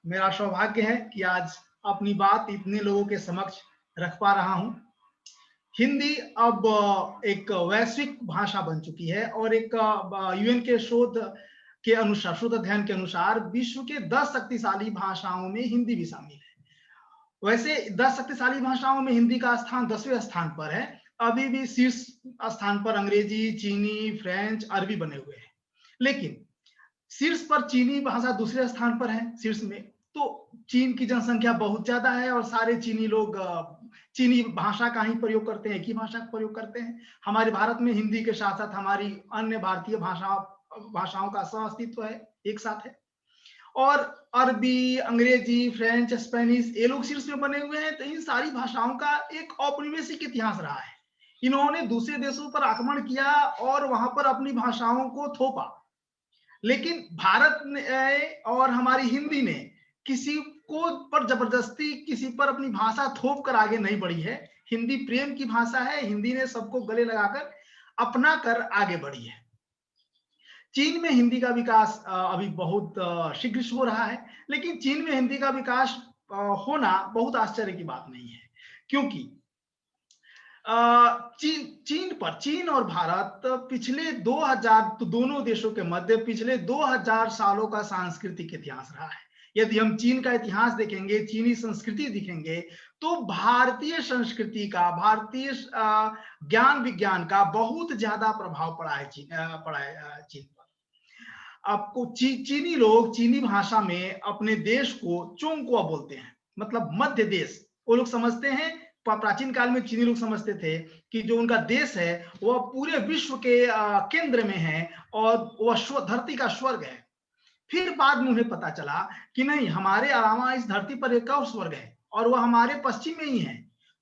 मेरा सौभाग्य है कि आज अपनी बात इतने लोगों के समक्ष रख पा रहा हूँ। हिंदी अब एक वैश्विक भाषा बन चुकी है और एक यूएन के शोध अध्ययन के अनुसार विश्व के 10 शक्तिशाली भाषाओं में हिंदी भी शामिल है। वैसे 10 शक्तिशाली भाषाओं में हिंदी का स्थान 10वें स्थान पर है। अभी भी शीर्ष स्थान पर अंग्रेजी, चीनी, फ्रेंच, अरबी बने हुए हैं। लेकिन शीर्ष पर चीनी भाषा दूसरे स्थान पर है शीर्ष में। तो चीन की जनसंख्या बहुत ज्यादा है और सारे चीनी लोग चीनी भाषा का ही प्रयोग करते हैं, एक ही भाषा का प्रयोग करते हैं। हमारे भारत में हिंदी के साथ साथ हमारी अन्य भारतीय भाषाओं का सह अस्तित्व है, एक साथ है। और अरबी, अंग्रेजी, फ्रेंच, स्पेनिश ये लोग शीर्ष में बने हुए हैं। तो इन सारी भाषाओं का एक औपनिवेशिक इतिहास रहा है। इन्होंने दूसरे देशों पर आक्रमण किया और वहां पर अपनी भाषाओं को थोपा। लेकिन भारत ने और हमारी हिंदी ने किसी को पर जबरदस्ती किसी पर अपनी भाषा थोप कर आगे नहीं बढ़ी है। हिंदी प्रेम की भाषा है। हिंदी ने सबको गले लगाकर अपना कर आगे बढ़ी है। चीन में हिंदी का विकास अभी बहुत शीघ्र हो रहा है। लेकिन चीन में हिंदी का विकास होना बहुत आश्चर्य की बात नहीं है, क्योंकि चीन और भारत पिछले 2000 तो दोनों देशों के मध्य पिछले 2000 सालों का सांस्कृतिक इतिहास रहा है। यदि हम चीन का इतिहास देखेंगे, चीनी संस्कृति देखेंगे, तो भारतीय संस्कृति का, भारतीय ज्ञान विज्ञान का बहुत ज्यादा प्रभाव पड़ा है चीन पर। आपको चीनी लोग चीनी भाषा में अपने देश को चोंगकुआ बोलते हैं, मतलब मध्य देश। वो लोग समझते हैं, प्राचीन काल में चीनी लोग समझते थे कि जो उनका देश है वह पूरे विश्व के केंद्र में है और वह धरती का स्वर्ग है। फिर बाद में उन्हें पता चला कि नहीं, हमारे अलावा इस धरती पर एक और स्वर्ग है और वह हमारे पश्चिम में ही है।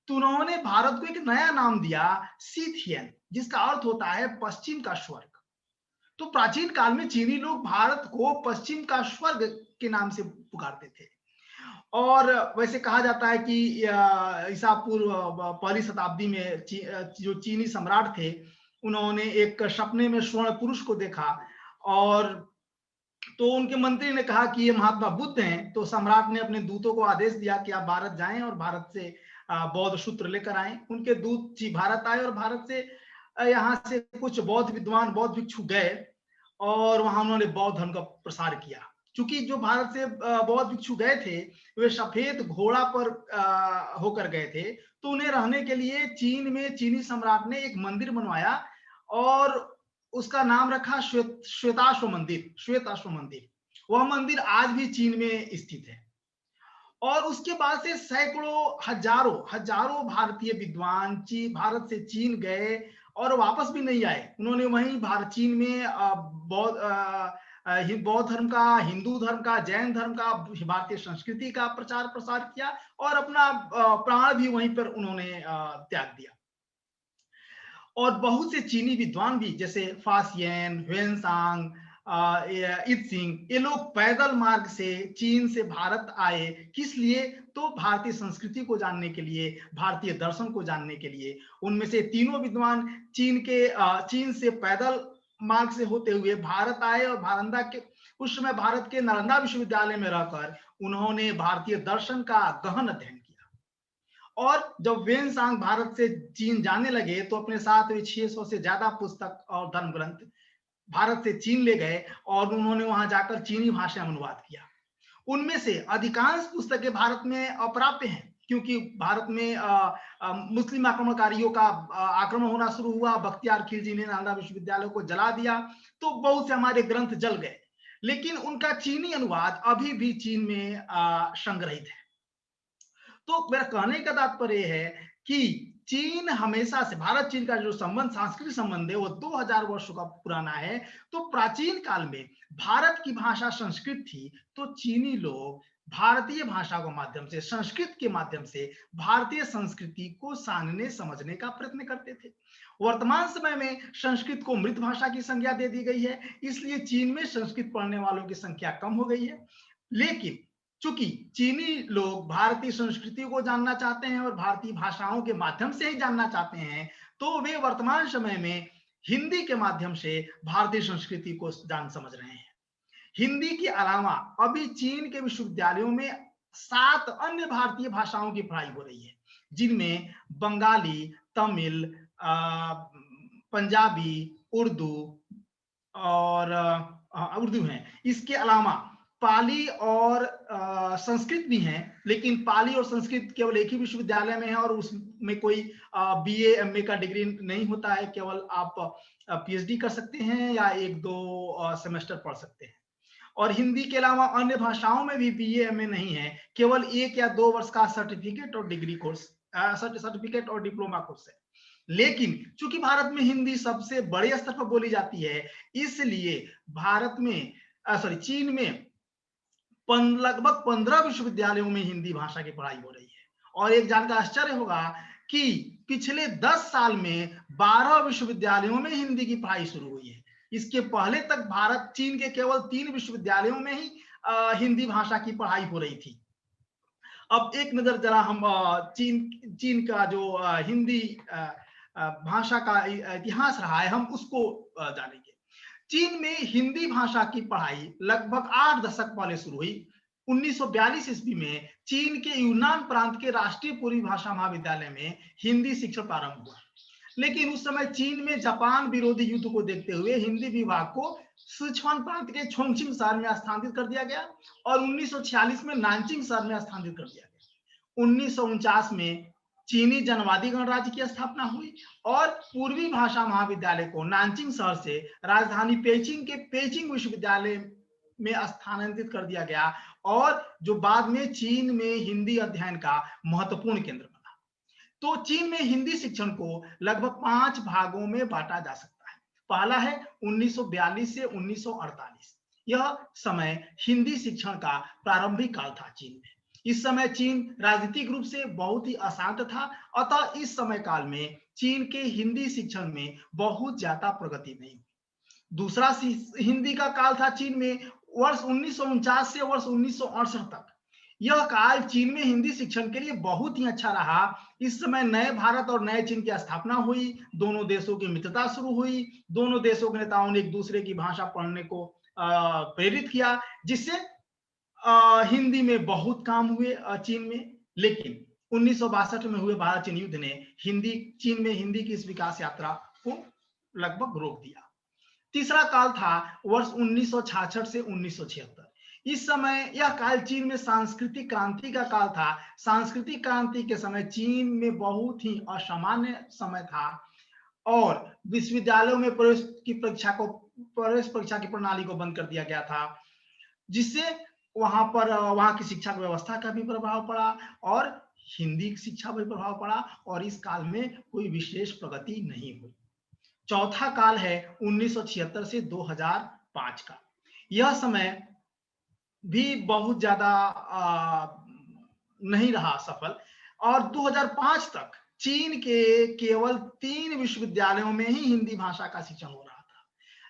तो उन्होंने भारत को एक नया नाम दिया, सीथियन, जिसका अर्थ होता है पश्चिम का स्वर्ग। तो प्राचीन काल में चीनी लोग भारत को पश्चिम का स्वर्ग के नाम से पुकारते थे। और वैसे कहा जाता है कि ईसा पूर्व पहली शताब्दी में जो चीनी सम्राट थे, उन्होंने एक सपने में स्वर्ण पुरुष को देखा और तो उनके मंत्री ने कहा कि ये महात्मा बुद्ध हैं। तो सम्राट ने अपने दूतों को आदेश दिया कि आप भारत जाएं और भारत से बौद्ध सूत्र लेकर आए। उनके दूत जी भारत आए और भारत से यहाँ से कुछ बौद्ध विद्वान, बौद्ध भिक्षु गए और वहां उन्होंने बौद्ध धर्म का प्रसार किया। क्योंकि जो भारत से बौद्ध भिक्षु गए थे वे सफेद घोड़ा पर होकर गए थे, तो उन्हें रहने के लिए चीन में चीनी सम्राट ने एक मंदिर बनवाया और उसका नाम रखा श्वेताश्व मंदिर। वह मंदिर आज भी चीन में स्थित है। और उसके बाद से सैकड़ों हजारों भारतीय विद्वान भारत से चीन गए और वापस भी नहीं आए। उन्होंने वहीं चीन में बौद्ध धर्म का, हिंदू धर्म का, जैन धर्म का, भारतीय संस्कृति का प्रचार प्रसार किया और अपना प्राण भी वहीं पर उन्होंने त्याग दिया। और बहुत से चीनी विद्वान भी जैसे फासियन, ह्वेनसांग, इत्सिंग, ये लोग पैदल मार्ग से चीन से भारत आए। किस लिए? तो भारतीय संस्कृति को जानने के लिए, भारतीय दर्शन को जानने के लिए। उनमें से तीनों विद्वान चीन से पैदल मार्ग से होते हुए भारत आए और उस समय भारत के नालंदा विश्वविद्यालय में रहकर उन्होंने भारतीय दर्शन का गहन अध्ययन किया। और जब वेनसांग भारत से चीन जाने लगे तो अपने साथ 600 से ज्यादा पुस्तक और धर्म ग्रंथ भारत से चीन ले गए और उन्होंने वहां जाकर चीनी भाषा में अनुवाद किया। उनमें से अधिकांश पुस्तकें भारत में अप्राप्य हैं, क्योंकि भारत में मुस्लिम आक्रमणकारियों का आक्रमण होना शुरू हुआ। बख्तियार खिलजी ने नालंदा विश्वविद्यालय को जला दिया, तो बहुत से हमारे ग्रंथ जल गए। लेकिन उनका चीनी अनुवाद अभी भी चीन में संग्रहित है। तो मेरा कहने का तात्पर्य है कि चीन हमेशा से, भारत चीन का जो संबंध, सांस्कृतिक संबंध है, वो 2000 वर्षों का पुराना है। तो प्राचीन काल में भारत की भाषा संस्कृत थी, तो चीनी लोग भारतीय भाषा के माध्यम से, संस्कृत के माध्यम से भारतीय संस्कृति को जानने समझने का प्रयत्न करते थे। वर्तमान समय में संस्कृत को मृत भाषा की संज्ञा दे दी गई है, इसलिए चीन में संस्कृत पढ़ने वालों की संख्या कम हो गई है। लेकिन चूंकि चीनी लोग भारतीय संस्कृति को जानना चाहते हैं और भारतीय भाषाओं के माध्यम से ही जानना चाहते हैं, तो वे वर्तमान समय में हिंदी के माध्यम से भारतीय संस्कृति को जान समझ रहे हैं। हिंदी के अलावा अभी चीन के विश्वविद्यालयों में 7 अन्य भारतीय भाषाओं की पढ़ाई हो रही है, जिनमें बंगाली, तमिल, पंजाबी, उर्दू और उर्दू है। इसके अलावा पाली और संस्कृत भी हैं, लेकिन पाली और संस्कृत केवल एक ही विश्वविद्यालय में है और उसमें कोई बीए एमए का डिग्री नहीं होता है, केवल आप पीएचडी कर सकते हैं या 1-2 सेमेस्टर पढ़ सकते हैं। और हिंदी के अलावा अन्य भाषाओं में भी बीए एमए नहीं है, केवल 1 या 2 वर्ष का सर्टिफिकेट और डिग्री कोर्स, सर्टिफिकेट और डिप्लोमा कोर्स है। लेकिन चूंकि भारत में हिंदी सबसे बड़े स्तर पर बोली जाती है, इसलिए भारत में चीन में लगभग 15 विश्वविद्यालयों में हिंदी भाषा की पढ़ाई हो रही है। और एक जानकर आश्चर्य होगा कि पिछले 10 साल में 12 विश्वविद्यालयों में हिंदी की पढ़ाई शुरू हुई है। इसके पहले तक भारत चीन के केवल 3 विश्वविद्यालयों में ही हिंदी भाषा की पढ़ाई हो रही थी। अब एक नजर जरा हम चीन का जो हिंदी भाषा का इतिहास रहा है, हम उसको जानेंगे। चीन में हिंदी भाषा की पढ़ाई लगभग 8 दशक पहले शुरू हुई। 1942 ईस्वी में चीन के यूनान प्रांत के राष्ट्रीय पूर्वी भाषा महाविद्यालय में हिंदी शिक्षण प्रारंभ हुआ। लेकिन उस समय चीन में जापान विरोधी युद्ध को देखते हुए हिंदी विभाग को सिचुआन प्रांत के छोंगचिंग शहर में स्थानांतरित कर दिया गया और 1946 में नानचिंग शहर में स्थानांतरित कर दिया गया। 1949 में चीनी जनवादी गणराज्य की स्थापना हुई और पूर्वी भाषा महाविद्यालय को नानचिंग शहर से राजधानी पेइचिंग के पेइचिंग विश्वविद्यालय में स्थानांतरित कर दिया गया और जो बाद में चीन में हिंदी अध्ययन का महत्वपूर्ण केंद्र बना। तो चीन में हिंदी शिक्षण को लगभग 5 भागों में बांटा जा सकता है। पहला है 1942 से 1948। यह समय हिंदी शिक्षण का प्रारंभिक काल था चीन में। इस समय चीन राजनीतिक रूप से बहुत ही अशांत था, अतः इस समय काल में चीन के हिंदी शिक्षण में बहुत ज्यादा प्रगति नहीं हुई। दूसरा हिंदी का काल था चीन में वर्ष 1949 से वर्ष 1968 तक। यह काल चीन में हिंदी शिक्षण के लिए बहुत ही अच्छा रहा। इस समय नए भारत और नए चीन की स्थापना हुई, दोनों देशों की मित्रता शुरू हुई, दोनों देशों के नेताओं ने एक दूसरे की भाषा पढ़ने को प्रेरित किया, जिससे हिंदी में बहुत काम हुए चीन में। लेकिन 1962 में हुए भारत चीन युद्ध ने चीन में हिंदी की इस विकास यात्रा को लगभग रोक दिया। तीसरा काल था वर्ष 1966 से 1976। इस समय यह काल चीन में सांस्कृतिक क्रांति का काल था। सांस्कृतिक क्रांति के समय चीन में बहुत ही असामान्य समय था और विश्वविद्यालयों में प्रवेश परीक्षा की प्रणाली को बंद कर दिया गया था, जिससे वहां की शिक्षा व्यवस्था का भी प्रभाव पड़ा और हिंदी शिक्षा पर प्रभाव पड़ा और इस काल में कोई विशेष प्रगति नहीं हुई। चौथा काल है 1976 से 2005 का। यह समय भी बहुत ज्यादा नहीं रहा सफल और 2005 तक चीन के केवल 3 विश्वविद्यालयों में ही हिंदी भाषा का शिक्षण हो रहा था।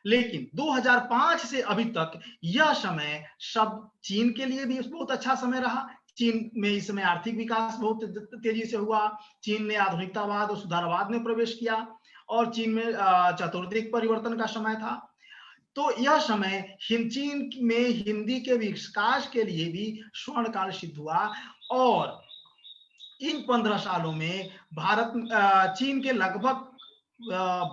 लेकिन 2005 से अभी तक यह समय सब चीन के लिए भी बहुत अच्छा समय रहा। चीन में इस समय आर्थिक विकास बहुत तेजी से हुआ। चीन ने आधुनिकतावाद और सुधारवाद में प्रवेश किया और चीन में चतुर्दिक परिवर्तन का समय था। तो यह समय चीन में हिंदी के विकास के लिए भी स्वर्ण काल सिद्ध हुआ और इन 15 सालों में चीन के लगभग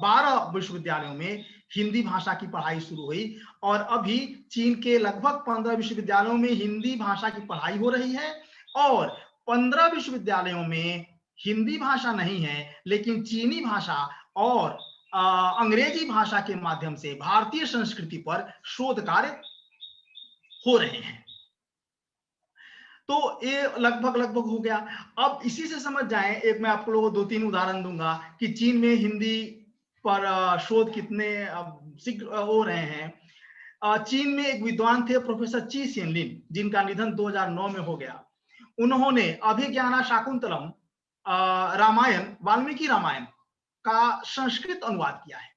12 विश्वविद्यालयों में हिंदी भाषा की पढ़ाई शुरू हुई और अभी चीन के लगभग 15 विश्वविद्यालयों में हिंदी भाषा की पढ़ाई हो रही है और 15 विश्वविद्यालयों में हिंदी भाषा नहीं है, लेकिन चीनी भाषा और अंग्रेजी भाषा के माध्यम से भारतीय संस्कृति पर शोध कार्य हो रहे हैं। तो ये लगभग हो गया। अब इसी से समझ जाएं, एक मैं आप लोगों को 2-3 उदाहरण दूंगा कि चीन में हिंदी पर शोध कितने शीघ्र हो रहे हैं। चीन में एक विद्वान थे प्रोफेसर ची सेनलिन, जिनका निधन 2009 में हो गया। उन्होंने अभिज्ञाना शाकुंतलम रामायण, वाल्मीकि रामायण का संस्कृत अनुवाद किया है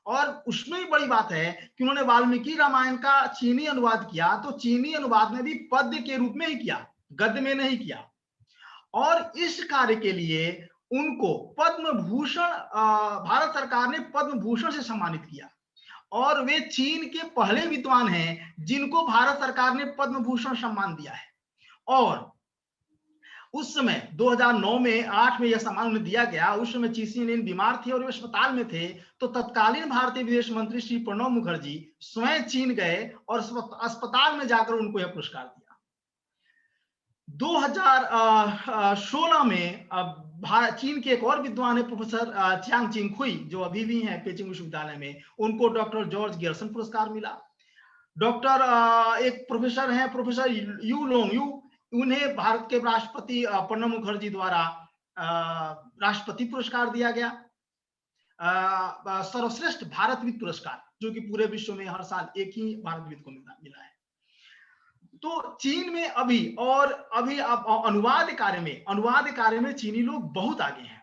और उसमें बड़ी बात है कि उन्होंने वाल्मीकि रामायण का चीनी अनुवाद किया, तो चीनी अनुवाद में भी पद्य के रूप में ही किया, गद्य में नहीं किया। और इस कार्य के लिए उनको पद्म भूषण, भारत सरकार ने पद्म भूषण से सम्मानित किया और वे चीन के पहले विद्वान हैं जिनको भारत सरकार ने पद्म भूषण सम्मान दिया है। और उस समय 2009 में 8 में यह सम्मान उन्हें दिया गया। उस समय ची सेन बीमार थे और वे अस्पताल में थे, तो तत्कालीन भारतीय विदेश मंत्री श्री प्रणब मुखर्जी स्वयं चीन गए और अस्पताल में जाकर उनको यह पुरस्कार दिया। 2016 में चीन के एक और विद्वान है प्रोफेसर च्यांग चिंगखुई, जो अभी भी हैं पेचिंग विश्वविद्यालय में, उनको डॉक्टर जॉर्ज गेरसन पुरस्कार मिला। डॉक्टर एक प्रोफेसर हैं प्रोफेसर यू लोंग यू, उन्हें भारत के राष्ट्रपति प्रणब मुखर्जी द्वारा राष्ट्रपति पुरस्कार दिया गया, सर्वश्रेष्ठ भारतविद पुरस्कार, जो कि पूरे विश्व में हर साल एक ही भारतविद को मिला है। तो चीन में अभी अनुवाद कार्य में चीनी लोग बहुत आगे हैं।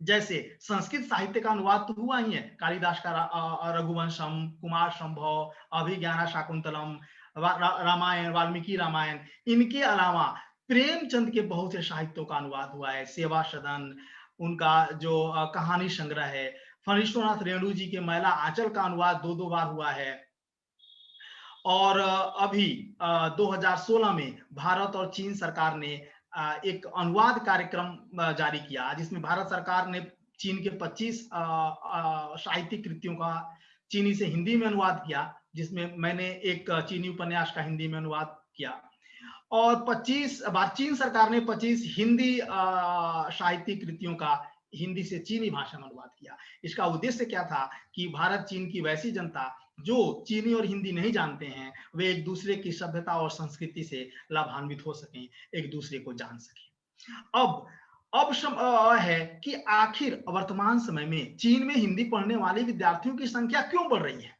जैसे संस्कृत साहित्य का अनुवाद तो हुआ ही है, कालिदास का रघुवंशम, कुमार संभव, अभिज्ञान शाकुंतलम, रामायण, वाल्मीकि रामायण। इनके अलावा प्रेमचंद के बहुत से साहित्यों का अनुवाद हुआ है, सेवा सदन, उनका जो कहानी संग्रह है, फणीश्वरनाथ रेणु जी के मैला आंचल का अनुवाद 2 बार हुआ है। और अभी 2016 में भारत और चीन सरकार ने एक अनुवाद कार्यक्रम जारी किया, जिसमें भारत सरकार ने चीन के 25 साहित्यिक कृतियों का चीनी से हिंदी में अनुवाद किया, जिसमें मैंने एक चीनी उपन्यास का हिंदी में अनुवाद किया। और चीन सरकार ने 25 हिंदी साहित्यिक कृतियों का हिंदी से चीनी भाषा में अनुवाद किया। इसका उद्देश्य क्या था कि भारत चीन की वैसी जनता जो चीनी और हिंदी नहीं जानते हैं, वे एक दूसरे की सभ्यता और संस्कृति से लाभान्वित हो सकें, एक दूसरे को जान सकें। अब है कि आखिर वर्तमान समय में चीन में हिंदी पढ़ने वाले विद्यार्थियों की संख्या क्यों बढ़ रही है?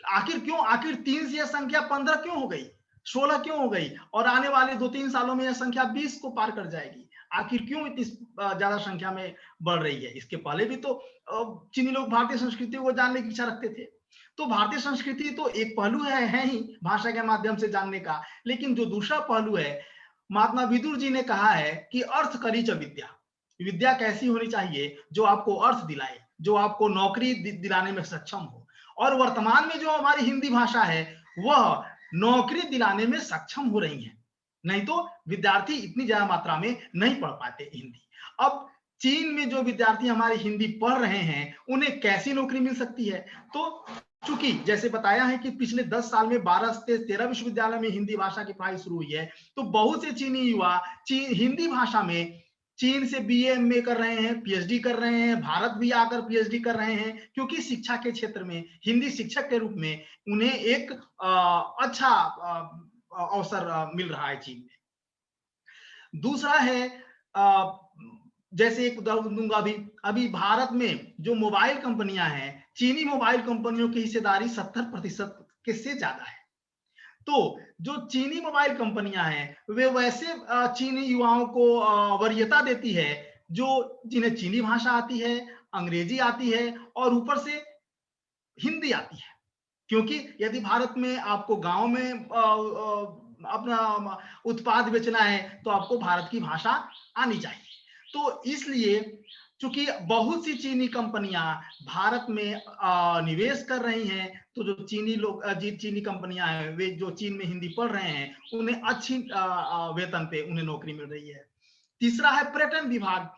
आखिर 3 से यह संख्या 15 क्यों हो गई, 16 क्यों हो गई, और आने वाले 2-3 सालों में यह संख्या 20 को पार कर जाएगी? आखिर क्यों इतनी ज्यादा संख्या में बढ़ रही है? इसके पहले भी तो चीनी लोग भारतीय संस्कृति को जानने की इच्छा रखते थे। तो भारतीय संस्कृति तो एक पहलू है ही भाषा के माध्यम से जानने का, लेकिन जो दूसरा पहलू है, महात्मा विदुर जी ने कहा है कि अर्थ करी च विद्या। विद्या कैसी होनी चाहिए? जो आपको अर्थ दिलाए, जो आपको नौकरी दिलाने में सक्षम हो। और वर्तमान में जो हमारी हिंदी भाषा है, वह नौकरी दिलाने में सक्षम हो रही है, नहीं तो विद्यार्थी इतनी ज्यादा मात्रा में नहीं पढ़ पाते हिंदी। अब चीन में जो विद्यार्थी हमारी हिंदी पढ़ रहे हैं, उन्हें कैसी नौकरी मिल सकती है? तो चूंकि जैसे बताया है कि पिछले 10 साल में 12 से 13 विश्वविद्यालय में हिंदी भाषा की पढ़ाई शुरू हुई है, तो बहुत से चीनी युवा हिंदी भाषा में चीन से बीए एमए कर रहे हैं, पीएचडी कर रहे हैं, भारत भी आकर पीएचडी कर रहे हैं, क्योंकि शिक्षा के क्षेत्र में हिंदी शिक्षक के रूप में उन्हें एक अच्छा अवसर मिल रहा है चीन में। दूसरा है, जैसे एक उदाहरण दूंगा, अभी भारत में जो मोबाइल कंपनियां हैं, चीनी मोबाइल कंपनियों की हिस्सेदारी 70% के से ज्यादा है। तो जो चीनी मोबाइल कंपनियां हैं, वे वैसे चीनी युवाओं को वरीयता देती है जिन्हें चीनी भाषा आती है, अंग्रेजी आती है और ऊपर से हिंदी आती है। क्योंकि यदि भारत में आपको गांव में अपना उत्पाद बेचना है, तो आपको भारत की भाषा आनी चाहिए। तो इसलिए चूंकि बहुत सी चीनी कंपनियां भारत में निवेश कर रही हैं, तो जो चीनी कंपनियां हैं, वे जो चीन में हिंदी पढ़ रहे हैं, उन्हें अच्छी वेतन पे उन्हें नौकरी मिल रही है। तीसरा है पर्यटन विभाग।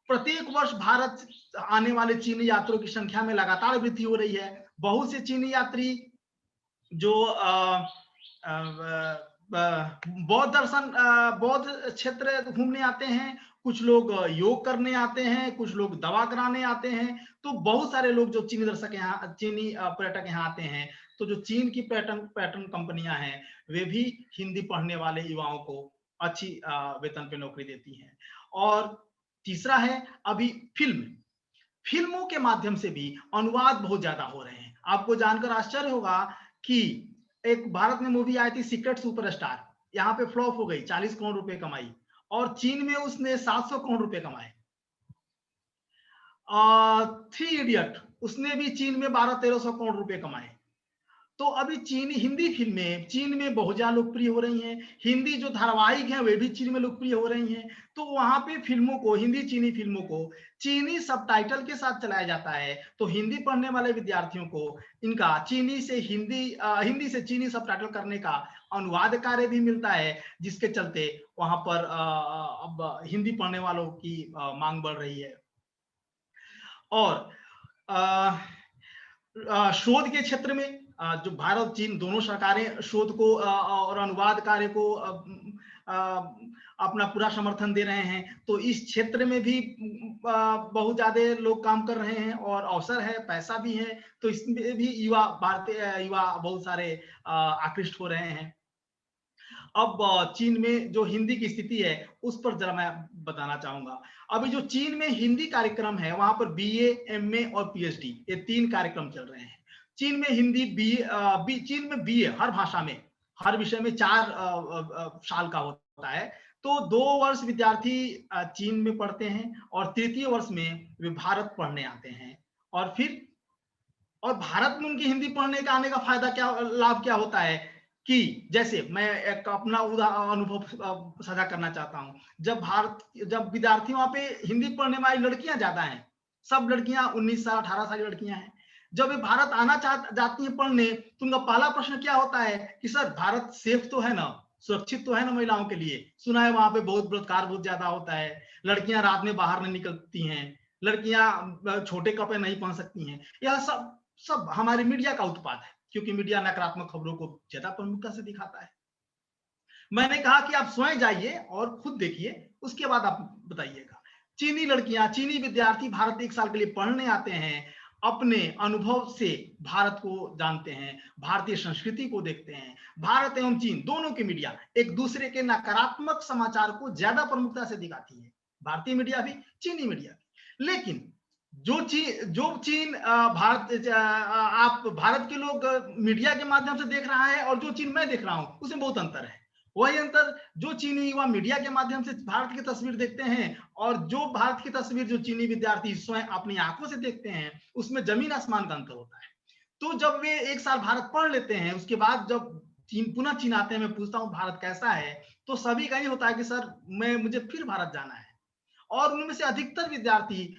प्रत्येक वर्ष भारत आने वाले चीनी यात्रियों की संख्या में लगातार वृद्धि हो रही है। बहुत से चीनी यात्री जो बौद्ध क्षेत्र घूमने आते हैं, कुछ लोग योग करने आते हैं, कुछ लोग दवा कराने आते हैं। तो बहुत सारे लोग जो चीनी पर्यटक यहाँ आते हैं। तो जो चीन की पर्यटन कंपनियां हैं, वे भी हिंदी पढ़ने वाले युवाओं को अच्छी वेतन पे नौकरी देती हैं। और तीसरा है अभी फिल्मों के माध्यम से भी अनुवाद बहुत ज्यादा हो रहे हैं। आपको जानकर आश्चर्य होगा कि एक भारत में मूवी आई थी सीक्रेट सुपरस्टार, यहाँ पे फ्लॉप हो गई, 40 करोड़ रुपए कमाई, और चीन में उसने 700 करोड़ रुपए कमाए। 3 इडियट, उसने भी चीन में 1200-1300 करोड़ रुपए कमाए। तो अभी चीनी हिंदी फिल्में चीन में बहुत ज्यादा लोकप्रिय हो रही हैं, हिंदी जो धारावाहिक हैं वे भी चीन में लोकप्रिय हो रही हैं। तो वहां पे फिल्मों को, हिंदी चीनी फिल्मों को चीनी सबटाइटल के साथ चलाया जाता है। तो हिंदी पढ़ने वाले विद्यार्थियों को इनका चीनी से हिंदी हिंदी से चीनी सबटाइटल करने का अनुवाद कार्य भी मिलता है, जिसके चलते वहां पर अब हिंदी पढ़ने वालों की मांग बढ़ रही है। और शोध के क्षेत्र में जो भारत चीन दोनों सरकारें शोध को और अनुवाद कार्य को अपना पूरा समर्थन दे रहे हैं। तो इस क्षेत्र में भी बहुत ज्यादा लोग काम कर रहे हैं और अवसर है, पैसा भी है। तो इसमें भी युवा भारतीय युवा बहुत सारे आकृष्ट हो रहे हैं। अब चीन में जो हिंदी की स्थिति है उस पर जरा मैं बताना चाहूंगा। अभी जो चीन में हिंदी कार्यक्रम है वहां पर बीए, एमए और पीएचडी ये 3 कार्यक्रम चल रहे हैं। चीन में हिंदी चीन में बीए हर भाषा में, हर विषय में 4 साल का होता है। तो 2 वर्ष विद्यार्थी चीन में पढ़ते हैं और तृतीय वर्ष में वे भारत पढ़ने आते हैं। और भारत में उनकी हिंदी पढ़ने का आने का फायदा क्या, लाभ क्या होता है कि जैसे मैं एक अपना अनुभव साझा करना चाहता हूं। जब विद्यार्थी वहां पे हिंदी पढ़ने वाली लड़कियां ज्यादा हैं, सब लड़कियां 19 साल 18 साल की लड़कियां हैं। जब वे भारत आना जाती हैं पढ़ने, तो उनका पहला प्रश्न क्या होता है कि सर भारत सेफ तो है ना, सुरक्षित तो है ना महिलाओं के लिए? सुना है वहां पे बहुत बलात्कार बहुत ज्यादा होता है, लड़कियां रात में बाहर नहीं निकलती हैं, लड़कियां छोटे कपड़े नहीं पहन सकती हैं। यह सब सब हमारे मीडिया का उत्पाद है, क्योंकि मीडिया नकारात्मक खबरों को ज्यादा प्रमुखता से दिखाता है। मैंने कहा कि आप स्वयं जाइए और खुद देखिए, उसके बाद आप बताइएगा। चीनी लड़कियां, चीनी विद्यार्थी भारत 1 साल के लिए पढ़ने आते हैं, अपने अनुभव से भारत को जानते हैं, भारतीय संस्कृति को देखते हैं। भारत एवं चीन दोनों की मीडिया एक दूसरे के नकारात्मक समाचार को ज्यादा प्रमुखता से दिखाती है, भारतीय मीडिया भी, चीनी मीडिया भी। लेकिन जो चीन भारत आप भारत के लोग मीडिया के माध्यम से देख रहा है और जो चीन मैं देख रहा हूं उसमें बहुत अंतर है। वही अंतर जो चीनी युवा मीडिया के माध्यम से भारत की तस्वीर देखते हैं और जो भारत की तस्वीर जो चीनी विद्यार्थी स्वयं अपनी आंखों से देखते हैं, उसमें जमीन आसमान का अंतर होता है। तो जब वे 1 साल भारत पढ़ लेते हैं, उसके बाद जब पुनः चीन आते हैं, मैं पूछता हूँ भारत कैसा है, तो सभी का ये होता है कि सर मुझे फिर भारत जाना है। और उनमें से अधिकतर विद्यार्थी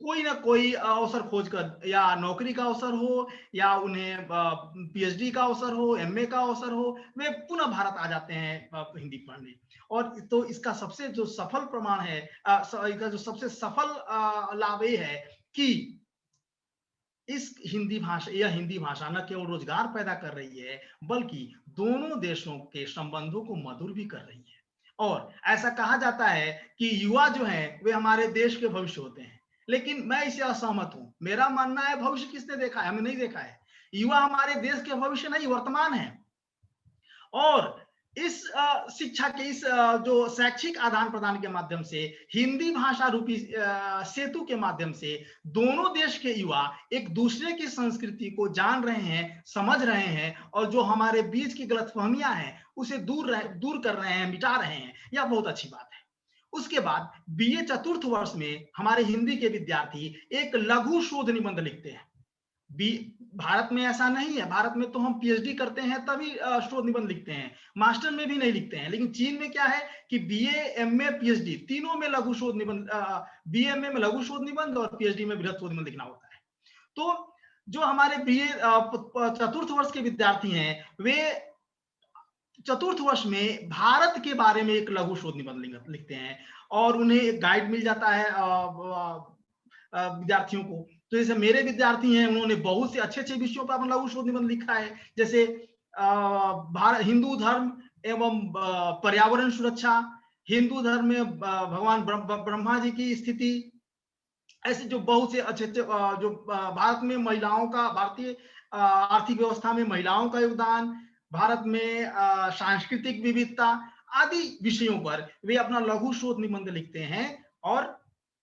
कोई ना कोई अवसर खोजकर, या नौकरी का अवसर हो, या उन्हें पीएचडी का अवसर हो, एमए का अवसर हो, वे पुनः भारत आ जाते हैं हिंदी पढ़ने। और तो इसका सबसे जो सफल प्रमाण है, इसका जो सबसे सफल लाभ ये है कि यह हिंदी भाषा न केवल रोजगार पैदा कर रही है, बल्कि दोनों देशों के संबंधों को मधुर भी कर रही है। और ऐसा कहा जाता है कि युवा जो हैं वे हमारे देश के भविष्य होते हैं। लेकिन मैं इससे असहमत हूं। मेरा मानना है भविष्य किसने देखा है? हमें नहीं देखा है। युवा हमारे देश के भविष्य नहीं, वर्तमान है। और इस शिक्षा के इस जो शैक्षिक आदान प्रदान के माध्यम से, हिंदी भाषा रूपी सेतु के माध्यम से दोनों देश के युवा एक दूसरे की संस्कृति को जान रहे हैं, समझ रहे हैं, और जो हमारे बीच की गलतफहमियां हैं उसे दूर कर रहे हैं, मिटा रहे हैं। यह बहुत अच्छी बात है। उसके बाद बीए चतुर्थ वर्ष में हमारे हिंदी के विद्यार्थी एक लघु शोध निबंध लिखते हैं। भारत में ऐसा नहीं है। भारत में तो हम पीएचडी करते हैं तभी शोध निबंध लिखते हैं, मास्टर में भी नहीं लिखते हैं। लेकिन चीन में क्या है कि बीए, एमए, पीएचडी तीनों में लघु शोध निबंध, बीए में लघु शोध निबंध और पीएचडी में बृहद शोध निबंध लिखना होता है। तो जो हमारे बीए चतुर्थ वर्ष के विद्यार्थी हैं, वे चतुर्थ वर्ष में भारत के बारे में एक लघु शोध निबंध लिखते हैं और उन्हें एक गाइड मिल जाता है विद्यार्थियों को। तो जैसे मेरे विद्यार्थी हैं, उन्होंने बहुत से अच्छे विषयों पर अपना लघु शोध निबंध लिखा है, जैसे हिंदू धर्म एवं पर्यावरण सुरक्षा, हिंदू धर्म में भगवान ब्रह्मा जी की स्थिति, ऐसे जो बहुत से अच्छे जो भारत में महिलाओं का, भारतीय आर्थिक व्यवस्था में महिलाओं का योगदान, भारत में सांस्कृतिक विविधता आदि विषयों पर वे अपना लघु शोध निबंध लिखते हैं और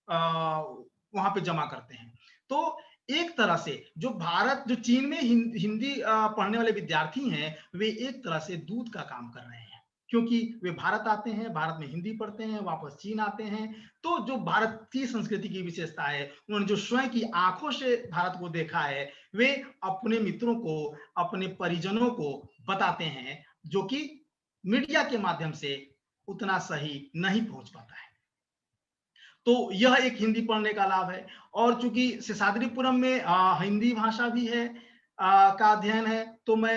वहां पे जमा करते हैं। तो एक तरह से जो चीन में हिंदी पढ़ने वाले विद्यार्थी हैं, वे एक तरह से दूत का काम कर रहे हैं। क्योंकि वे भारत आते हैं, भारत में हिंदी पढ़ते हैं, वापस चीन आते हैं। तो जो भारत की संस्कृति की विशेषता है, उन्होंने जो स्वयं की आंखों से भारत को देखा है, वे अपने मित्रों को, अपने परिजनों को बताते हैं, जो कि मीडिया के माध्यम से उतना सही नहीं पहुंच पाता है। तो यह एक हिंदी पढ़ने का लाभ है। और चूंकि शेषाद्रीपुरम में हिंदी भाषा भी है का अध्ययन है, तो मैं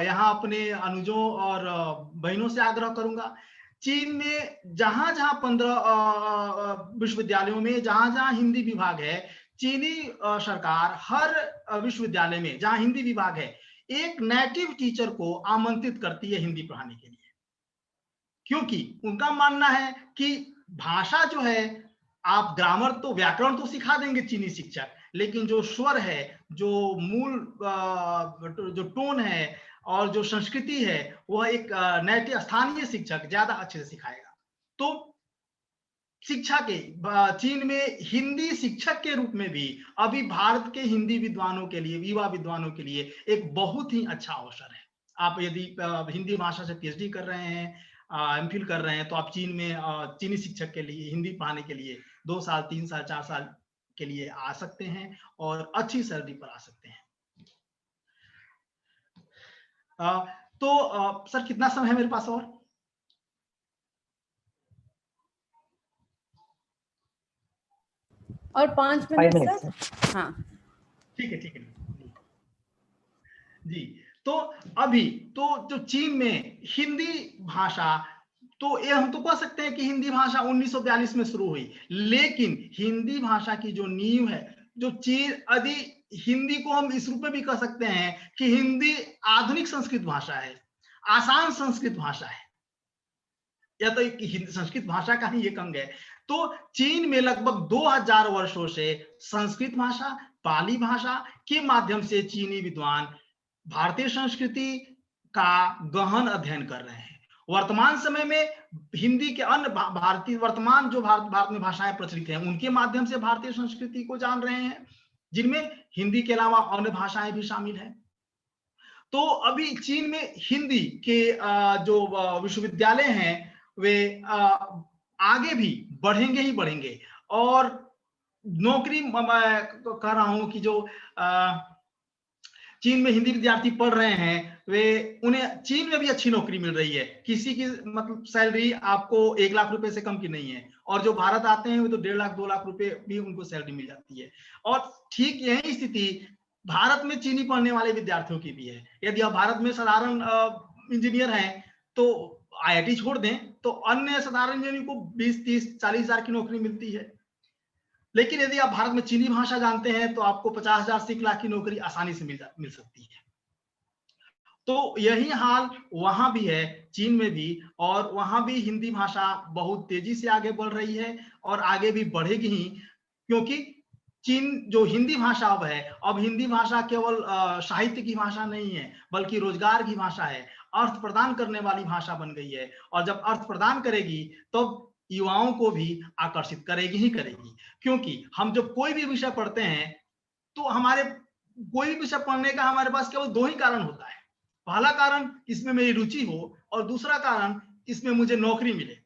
यहाँ अपने अनुजों और बहनों से आग्रह करूंगा, चीन में जहां जहां 15 विश्वविद्यालयों में जहां जहां हिंदी विभाग है, चीनी सरकार हर विश्वविद्यालय में जहां हिंदी विभाग है, एक नेटिव टीचर को आमंत्रित करती है हिंदी पढ़ाने के लिए। क्योंकि उनका मानना है कि भाषा जो है, आप ग्रामर तो, व्याकरण तो सिखा देंगे चीनी शिक्षक, लेकिन जो स्वर है, जो मूल जो टोन है और जो संस्कृति है, वह एक नेटिव स्थानीय शिक्षक ज्यादा अच्छे से सिखाएगा। तो शिक्षा के चीन में हिंदी शिक्षक के रूप में भी अभी भारत के हिंदी विद्वानों के लिए, युवा विद्वानों के लिए एक बहुत ही अच्छा अवसर है। आप यदि हिंदी भाषा से पीएचडी कर रहे हैं, एमफिल कर रहे हैं, तो आप चीन में चीनी शिक्षक के लिए, हिंदी पढ़ाने के लिए 2 साल, 3 साल, 4 साल के लिए आ सकते हैं और अच्छी सैलरी पर आ सकते हैं। तो सर कितना समय है मेरे पास और 5 मिनट सर। हाँ ठीक है जी। तो अभी तो जो चीन में हिंदी भाषा, तो ये हम तो कह सकते हैं कि हिंदी भाषा 1942 में शुरू हुई, लेकिन हिंदी भाषा की जो नींव है, जो चीन, यदि हिंदी को हम इस रूप में भी कह सकते हैं कि हिंदी आधुनिक संस्कृत भाषा है, आसान संस्कृत भाषा है, या तो संस्कृत भाषा का ही एक अंग है। तो चीन में लगभग 2000 वर्षों से संस्कृत भाषा, पाली भाषा के माध्यम से चीनी विद्वान भारतीय संस्कृति का गहन अध्ययन कर रहे हैं। वर्तमान समय में हिंदी के अन्य भारतीय, वर्तमान जो भारत में भाषाएं प्रचलित हैं, उनके माध्यम से भारतीय संस्कृति को जान रहे हैं, जिनमें हिंदी के अलावा अन्य भाषाएं भी शामिल हैं। तो अभी चीन में हिंदी के जो विश्वविद्यालय हैं, वे आगे भी बढ़ेंगे ही बढ़ेंगे। और नौकरी, मैं कह रहा हूं कि जो चीन में हिंदी विद्यार्थी पढ़ रहे हैं, वे, उन्हें चीन में भी अच्छी नौकरी मिल रही है। किसी की मतलब सैलरी आपको 1 लाख रुपए से कम की नहीं है, और जो भारत आते हैं वे तो 1.5 लाख 2 लाख रुपए भी उनको सैलरी मिल जाती है। और ठीक यही स्थिति भारत में चीनी पढ़ने वाले विद्यार्थियों की भी है। यदि आप भारत में साधारण इंजीनियर हैं, तो आईआईटी छोड़ दें, तो अन्य साधारण इंजीनियर को 20, 30, 40 हजार की नौकरी मिलती है। लेकिन यदि आप भारत में चीनी भाषा जानते हैं, तो आपको 50,000 से 1 लाख की नौकरी आसानी से मिल सकती है। तो यही हाल वहां भी है, चीन में भी, और वहां भी हिंदी भाषा बहुत तेजी से आगे बढ़ रही है और आगे भी बढ़ेगी ही, क्योंकि चीन जो हिंदी भाषा अब हिंदी भाषा केवल साहित्य की भाषा नहीं है, बल्कि रोजगार की भाषा है, अर्थ प्रदान करने वाली भाषा बन गई है। और जब अर्थ प्रदान करेगी, तो युवाओं को भी आकर्षित करेगी ही करेगी। क्योंकि हम जब कोई भी विषय पढ़ते हैं, तो हमारे कोई भी विषय पढ़ने का हमारे पास केवल 2 ही कारण होता है। पहला कारण, इसमें मेरी रुचि हो, और दूसरा कारण, इसमें मुझे नौकरी मिले।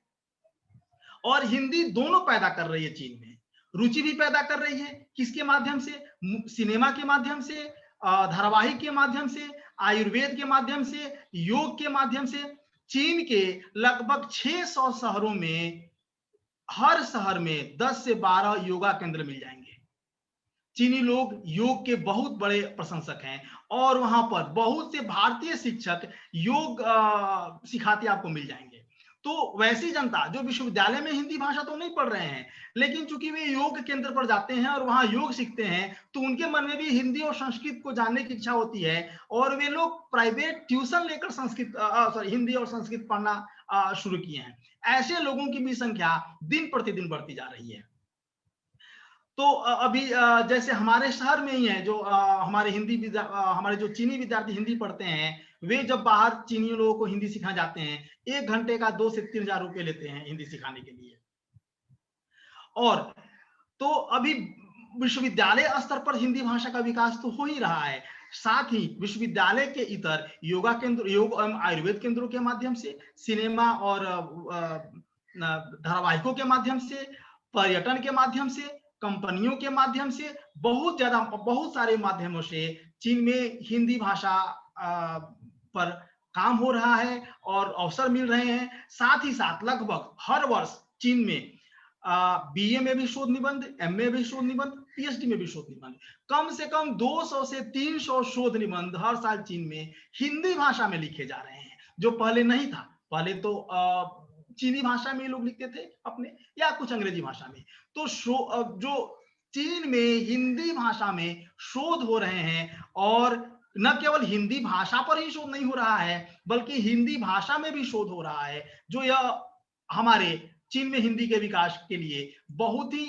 और हिंदी दोनों पैदा कर रही है चीन में। रुचि भी पैदा कर रही है, किसके माध्यम से? सिनेमा के माध्यम से, धारावाहिक के माध्यम से, आयुर्वेद के माध्यम से, योग के माध्यम से। चीन के लगभग 600 शहरों में, हर शहर में 10 से 12 योगा केंद्र मिल जाएंगे। चीनी लोग योग के बहुत बड़े प्रशंसक हैं, और वहां पर बहुत से भारतीय शिक्षक योग सिखाते आपको मिल जाएंगे। तो वैसी जनता जो विश्वविद्यालय में हिंदी भाषा तो नहीं पढ़ रहे हैं, लेकिन चूंकि वे योग केंद्र पर जाते हैं और वहां योग सीखते हैं, तो उनके मन में भी हिंदी और संस्कृत को जानने की इच्छा होती है, और वे लोग प्राइवेट ट्यूशन लेकर हिंदी और संस्कृत पढ़ना शुरू किए हैं। ऐसे लोगों की भी संख्या दिन प्रतिदिन बढ़ती जा रही है। तो अभी जैसे हमारे शहर में ही है, जो हमारे जो चीनी विद्यार्थी हिंदी पढ़ते हैं, वे जब बाहर चीनी लोगों को हिंदी सिखाने जाते हैं, 1 घंटे का 2 से 3 हजार रुपए लेते हैं हिंदी सिखाने के लिए। और तो अभी विश्वविद्यालय स्तर पर हिंदी भाषा का विकास तो हो ही रहा है, साथ ही विश्वविद्यालय के इतर योगा केंद्र, योग एवं आयुर्वेद केंद्रों के माध्यम से, सिनेमा और धारावाहिकों के माध्यम से, पर्यटन के माध्यम से, कंपनियों के माध्यम से, बहुत सारे माध्यमों से चीन में हिंदी भाषा पर काम हो रहा है और अवसर मिल रहे हैं। साथ ही साथ लगभग हर वर्ष चीन में बीए में भी शोध निबंध, एमए में भी शोध निबंध, पीएचडी में भी शोध निबंध, कम से कम 200 से 300 शोध निबंध हर साल चीन में हिंदी भाषा में लिखे जा रहे हैं, जो पहले नहीं था। पहले तो चीनी भाषा में लोग लिखते थे अपने, या कुछ अंग्रेजी भाषा में। तो जो चीन में हिंदी भाषा में शोध हो रहे हैं, और न केवल हिंदी भाषा पर ही शोध नहीं हो रहा है, बल्कि हिंदी भाषा में भी शोध हो रहा है, जो यह हमारे चीन में हिंदी के विकास के लिए बहुत ही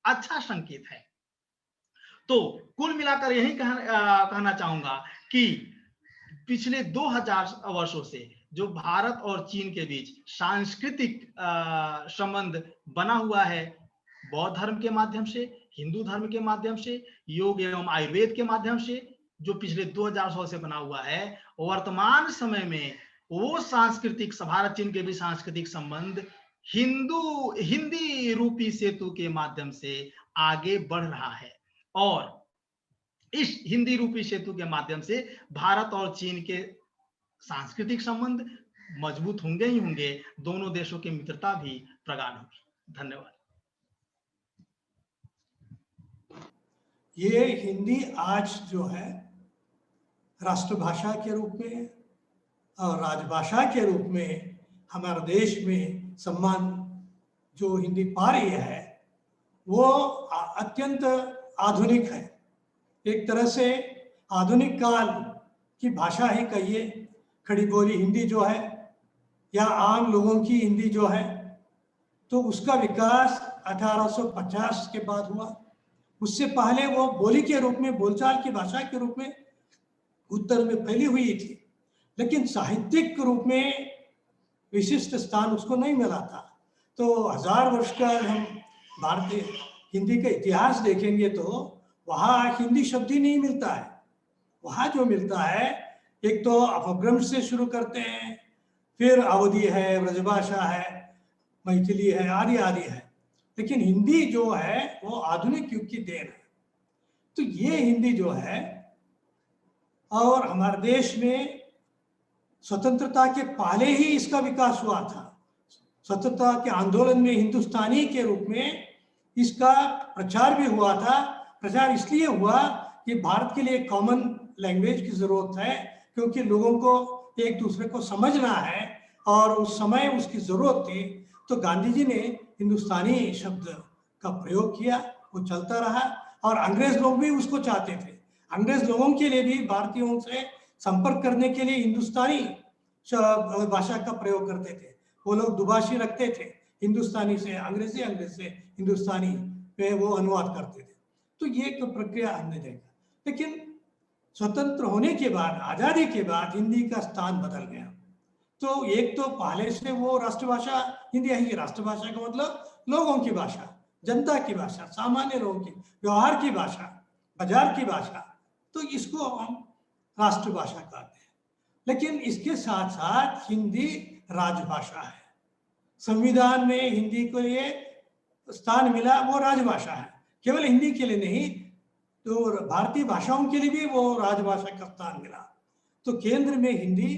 अच्छा संकेत है। तो कुल मिलाकर यही कहना चाहूंगा कि पिछले 2000 वर्षों से जो भारत और चीन के बीच सांस्कृतिक संबंध बना हुआ है, बौद्ध धर्म के माध्यम से, हिंदू धर्म के माध्यम से, योग एवं आयुर्वेद के माध्यम से, जो पिछले 2000 साल से बना हुआ है, वर्तमान समय में वो सांस्कृतिक, भारत चीन के बीच सांस्कृतिक संबंध हिंदी रूपी सेतु के माध्यम से आगे बढ़ रहा है। और इस हिंदी रूपी सेतु के माध्यम से भारत और चीन के सांस्कृतिक संबंध मजबूत होंगे ही होंगे, दोनों देशों की मित्रता भी प्रगाढ़ होगी। धन्यवाद। ये हिंदी आज जो है राष्ट्रभाषा के रूप में और राजभाषा के रूप में हमारे देश में सम्मान जो हिंदी पा रही है, वो अत्यंत आधुनिक है। एक तरह से आधुनिक काल की भाषा ही कहिए, खड़ी बोली हिंदी जो है, या आम लोगों की हिंदी जो है, तो उसका विकास 1850 के बाद हुआ। उससे पहले वो बोली के रूप में, बोलचाल की भाषा के रूप में उत्तर में फैली हुई थी, लेकिन साहित्यिक रूप में विशिष्ट स्थान उसको नहीं मिला था। तो 1000 वर्ष का हम भारतीय हिंदी का इतिहास देखेंगे तो वहाँ हिंदी शब्द ही नहीं मिलता है। वहाँ जो मिलता है, एक तो अपभ्रंश से शुरू करते हैं, फिर अवधी है, ब्रजभाषा है, मैथिली है, आदि आदि है, लेकिन हिंदी जो है वो आधुनिक युग की देन है। तो ये हिंदी जो है, और हमारे देश में स्वतंत्रता के पहले ही इसका विकास हुआ था। स्वतंत्रता के आंदोलन में हिंदुस्तानी के रूप में इसका प्रचार भी हुआ था। प्रचार इसलिए हुआ कि भारत के लिए कॉमन लैंग्वेज की जरूरत है, क्योंकि लोगों को एक दूसरे को समझना है, और उस समय उसकी जरूरत थी। तो गांधी जी ने हिंदुस्तानी शब्द का प्रयोग किया, वो चलता रहा, और अंग्रेज लोग भी उसको चाहते थे। अंग्रेज लोगों के लिए भी भारतीयों से संपर्क करने के लिए हिंदुस्तानी भाषा का प्रयोग करते थे। वो लोग दुभाषी रखते थे, हिंदुस्तानी से अंग्रेजी, अंग्रेज से हिंदुस्तानी पे वो अनुवाद करते थे। तो ये एक प्रक्रिया हमने देखा। लेकिन स्वतंत्र होने के बाद, आज़ादी के बाद हिंदी का स्थान बदल गया। तो एक तो पहले से वो राष्ट्रभाषा हिंदी है। राष्ट्रभाषा का मतलब लोगों की भाषा, जनता की भाषा, सामान्य लोगों की, व्यवहार की भाषा, बाजार की भाषा, तो इसको हम राष्ट्रभाषा कहते हैं। लेकिन इसके साथ साथ हिंदी राजभाषा है। संविधान में हिंदी को ये स्थान मिला, वो राजभाषा है। केवल हिंदी के लिए नहीं, तो भारतीय भाषाओं के लिए भी वो राजभाषा का स्थान मिला। तो केंद्र में हिंदी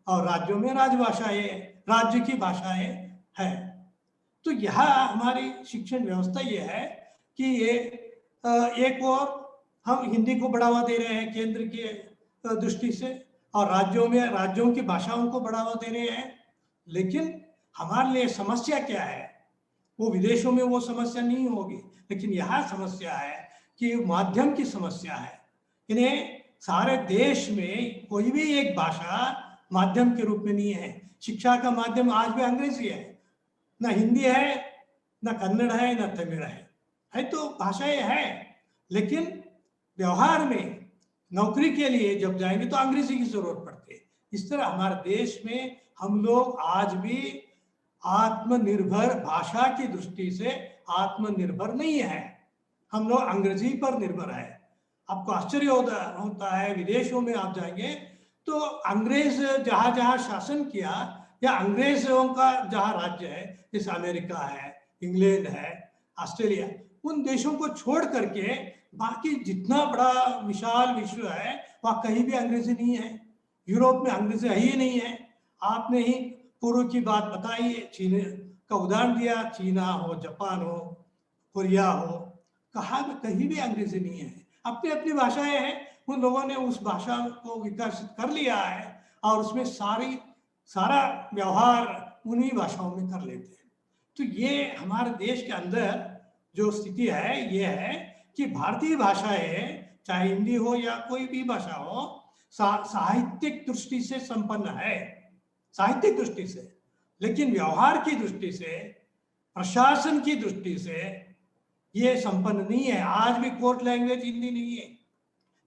और राज्यों में राजभाषाएं, राज्य की भाषाएं है। तो यह हमारी शिक्षण व्यवस्था ये है कि ये एक और हम हिंदी को बढ़ावा दे रहे हैं केंद्र के दृष्टि से, और राज्यों की भाषाओं को बढ़ावा दे रहे हैं। लेकिन हमारे लिए समस्या क्या है? वो विदेशों में वो समस्या नहीं होगी, लेकिन यहाँ समस्या है कि माध्यम की समस्या है। इन्हें सारे देश में कोई भी एक भाषा माध्यम के रूप में नहीं है। शिक्षा का माध्यम आज भी अंग्रेजी है, ना हिंदी है, ना कन्नड़ है, ना तमिल है तो भाषाएं हैं। लेकिन व्यवहार में, नौकरी के लिए जब जाएंगे तो अंग्रेजी की जरूरत पड़ती है। इस तरह हमारे देश में हम लोग आज भी आत्मनिर्भर, भाषा की दृष्टि से आत्मनिर्भर नहीं है। हम लोग अंग्रेजी पर निर्भर है। आपको आश्चर्य होता है, विदेशों में आप जाएंगे तो अंग्रेज जहां जहां शासन किया या अंग्रेजों का जहां राज्य है, जैसे अमेरिका है, इंग्लैंड है, ऑस्ट्रेलिया, उन देशों को छोड़ करके बाकी जितना बड़ा विशाल विश्व है वहां कहीं भी अंग्रेजी नहीं है। यूरोप में अंग्रेजी है ही नहीं है। आपने ही पूर्व की बात बताई, चीन का उदाहरण दिया, चीना हो, जापान हो, कोरिया हो, कहाँ कहीं भी अंग्रेजी नहीं है। अपनी अपनी भाषाएं हैं, उन लोगों ने उस भाषा को विकसित कर लिया है और उसमें सारा व्यवहार उन्हीं भाषाओं में कर लेते हैं। तो ये हमारे देश के अंदर जो स्थिति है ये है कि भारतीय भाषाएं, चाहे हिंदी हो या कोई भी भाषा हो, साहित्यिक दृष्टि से संपन्न है, साहित्यिक दृष्टि से, लेकिन व्यवहार की दृष्टि से, प्रशासन की दृष्टि से ये संपन्न नहीं है। आज भी कोर्ट लैंग्वेज हिंदी नहीं है,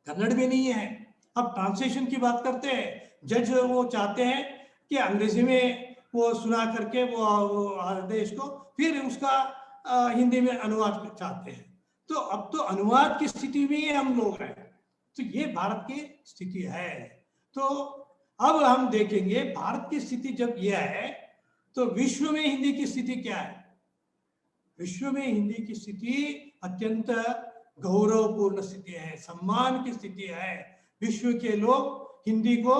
कन्नड़ भी नहीं है। अब ट्रांसलेशन की बात करते हैं, जज वो चाहते हैं कि अंग्रेजी में वो सुना करके वो आदेश को फिर उसका हिंदी में अनुवाद चाहते हैं। तो अब तो अनुवाद की स्थिति में ही हम लोग हैं। तो ये भारत की स्थिति है। तो अब हम देखेंगे भारत की स्थिति जब यह है तो विश्व में हिंदी की स्थिति क्या है। विश्व में हिंदी की स्थिति अत्यंत गौरवपूर्ण स्थिति है, सम्मान की स्थिति है। विश्व के लोग हिंदी को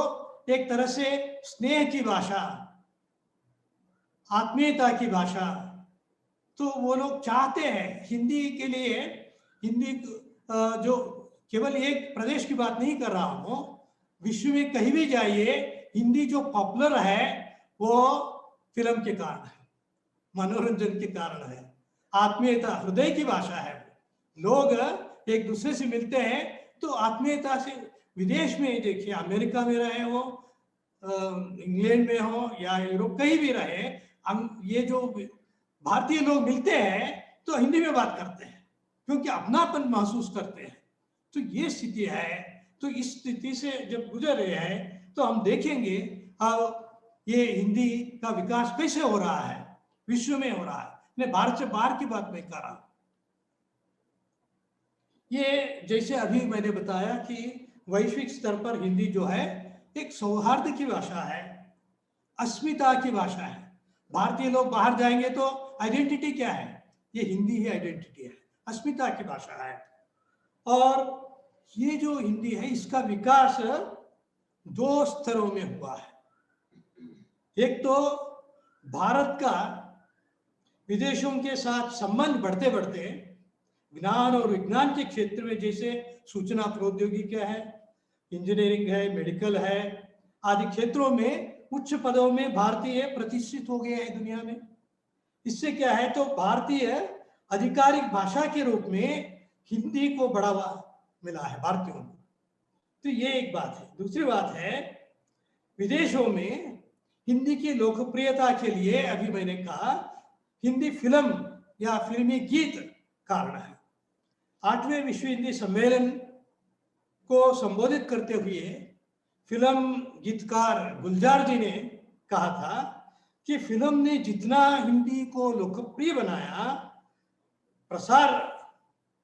एक तरह से स्नेह की भाषा, आत्मीयता की भाषा, तो वो लोग चाहते हैं हिंदी के लिए। हिंदी जो केवल एक प्रदेश की बात नहीं कर रहा हूं, विश्व में कहीं भी जाइए हिंदी जो पॉपुलर है वो फिल्म के कारण है, मनोरंजन के कारण है, आत्मीयता, हृदय की भाषा है। लोग एक दूसरे से मिलते हैं तो आत्मीयता से, विदेश में देखिए, अमेरिका में रहे हो, इंग्लैंड में हो या यूरोप, कहीं भी रहे, ये जो भारतीय लोग मिलते हैं तो हिंदी में बात करते हैं क्योंकि अपनापन महसूस करते हैं। तो ये स्थिति है। तो इस स्थिति से जब गुजर रहे हैं तो हम देखेंगे अब ये हिंदी का विकास कैसे हो रहा है, विश्व में हो रहा है। मैं भारत से बाहर की बात नहीं कर रहा। ये जैसे अभी मैंने बताया कि वैश्विक स्तर पर हिंदी जो है एक सौहार्द की भाषा है, अस्मिता की भाषा है। भारतीय लोग बाहर जाएंगे तो आइडेंटिटी क्या है, ये हिंदी ही आइडेंटिटी है, अस्मिता की भाषा है। और ये जो हिंदी है इसका विकास दो स्तरों में हुआ है। एक तो भारत का विदेशों के साथ संबंध बढ़ते बढ़ते ज्ञान और विज्ञान के क्षेत्र में, जैसे सूचना प्रौद्योगिकी है, इंजीनियरिंग है, मेडिकल है, आदि क्षेत्रों में उच्च पदों में भारतीय प्रतिष्ठित हो गए हैं दुनिया में। इससे क्या है, तो भारतीय आधिकारिक भाषा के रूप में हिंदी को बढ़ावा मिला है भारतीयों को। तो ये एक बात है। दूसरी बात है, विदेशों में हिंदी की लोकप्रियता के लिए अभी मैंने कहा हिंदी फिल्म या फिल्मी गीत कारण है। 8वें विश्व हिंदी सम्मेलन को संबोधित करते हुए फिल्म गीतकार गुलजार जी ने कहा था कि फिल्म ने जितना हिंदी को लोकप्रिय बनाया, प्रसार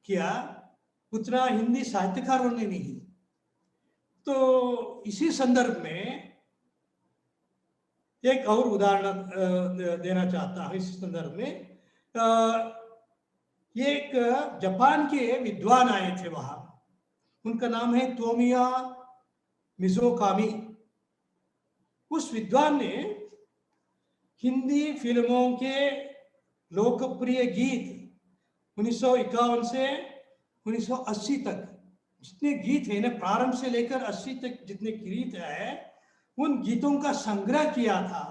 किया, उतना हिंदी साहित्यकारों ने नहीं। तो इसी संदर्भ में एक और उदाहरण देना चाहता हूं। इस संदर्भ में ये एक जापान के विद्वान आए थे वहां, उनका नाम है तोमिया मिज़ोकामी। उस विद्वान ने हिंदी फिल्मों के लोकप्रिय गीत 1951 से 1980 तक जितने गीत हैं ना, प्रारंभ से लेकर 80 तक जितने गीत है, उन गीतों का संग्रह किया था।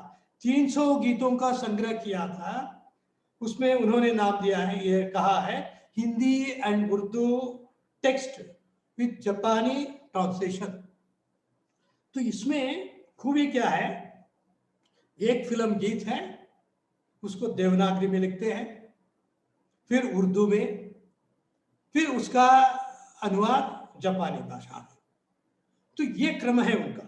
300 गीतों का संग्रह किया था। उसमें उन्होंने नाम दिया है, ये कहा है, Hindi and Urdu text with जापानी ट्रांसलेशन। तो इसमें खूबी क्या है, एक फिल्म गीत है, उसको देवनागरी में लिखते हैं, फिर उर्दू में, फिर उसका अनुवाद जापानी भाषा में। तो ये क्रम है उनका।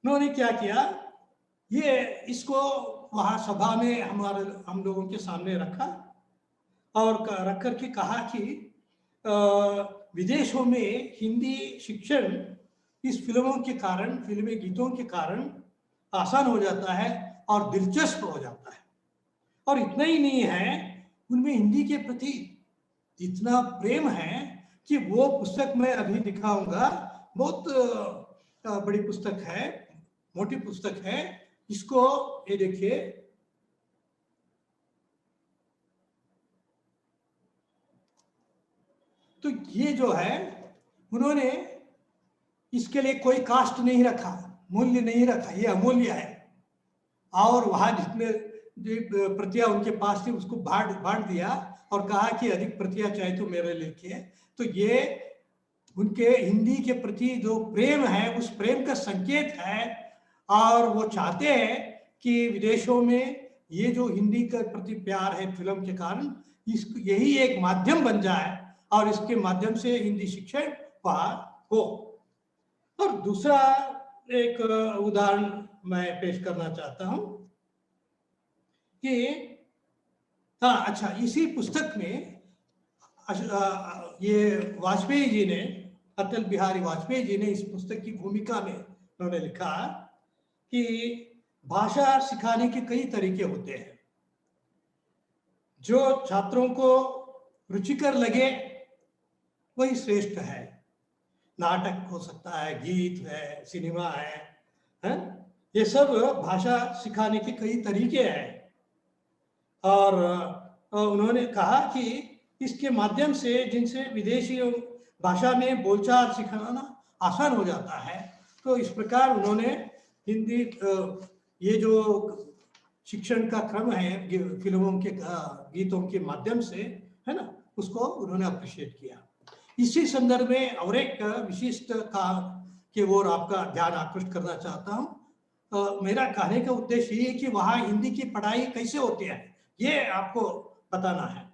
उन्होंने क्या किया, ये इसको वहां सभा में हम लोगों के सामने रखा और रख करके कहा कि विदेशों में हिंदी शिक्षण इस फिल्मों के कारण, फिल्मी गीतों के कारण आसान हो जाता है और दिलचस्प हो जाता है। और इतना ही नहीं है, उनमें हिंदी के प्रति इतना प्रेम है कि वो पुस्तक मैं अभी दिखाऊंगा, बहुत बड़ी पुस्तक है, मोटी पुस्तक है। इसको ये देखिए, तो ये जो है उन्होंने इसके लिए कोई कास्ट नहीं रखा, मूल्य नहीं रखा, ये अमूल्य है। और वहां जितने प्रतियां उनके पास थी उसको बांट दिया और कहा कि अधिक प्रतियां चाहे तो मेरे लिखिए। तो ये उनके हिंदी के प्रति जो प्रेम है उस प्रेम का संकेत है। और वो चाहते हैं कि विदेशों में ये जो हिंदी के प्रति प्यार है फिल्म के कारण, यही एक माध्यम बन जाए और इसके माध्यम से हिंदी शिक्षण वहां हो। और दूसरा एक उदाहरण मैं पेश करना चाहता हूं कि हाँ, अच्छा, इसी पुस्तक में ये वाजपेयी जी ने, अटल बिहारी वाजपेयी जी ने इस पुस्तक की भूमिका में उन्होंने लिखा कि भाषा सिखाने के कई तरीके होते हैं। जो छात्रों को रुचिकर लगे वही श्रेष्ठ है। नाटक हो सकता है, गीत है, सिनेमा है? ये सब भाषा सिखाने के कई तरीके हैं। और उन्होंने कहा कि इसके माध्यम से जिनसे विदेशी भाषा में बोलचाल सिखाना आसान हो जाता है, तो इस प्रकार उन्होंने हिंदी ये जो शिक्षण का क्रम है फिल्मों के गीतों के माध्यम से, है ना, उसको उन्होंने अप्रिशिएट किया। इसी संदर्भ में और एक विशिष्ट काम की ओर आपका ध्यान आकृष्ट करना चाहता हूँ। मेरा कहने का उद्देश्य ये है कि वहाँ हिंदी की पढ़ाई कैसे होती है ये आपको बताना है।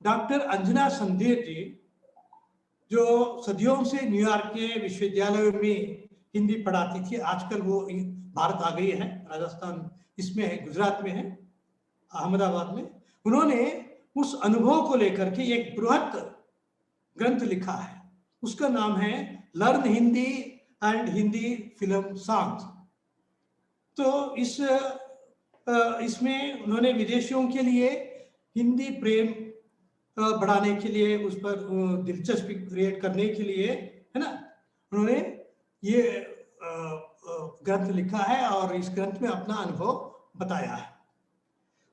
डॉक्टर अंजना संधीर जी, जो सदियों से न्यूयॉर्क के विश्वविद्यालयों में हिंदी पढ़ाती थी, आजकल वो भारत आ गई है, राजस्थान इसमें है, गुजरात में है, अहमदाबाद में। उन्होंने उस अनुभव को लेकर के एक बृहत ग्रंथ लिखा है, उसका नाम है learn Hindi and Hindi film songs. तो इसमें उन्होंने विदेशियों के लिए हिंदी प्रेम बढ़ाने के लिए, उस पर दिलचस्पी क्रिएट करने के लिए, है ना, उन्होंने ये ग्रंथ लिखा है और इस ग्रंथ में अपना अनुभव बताया है।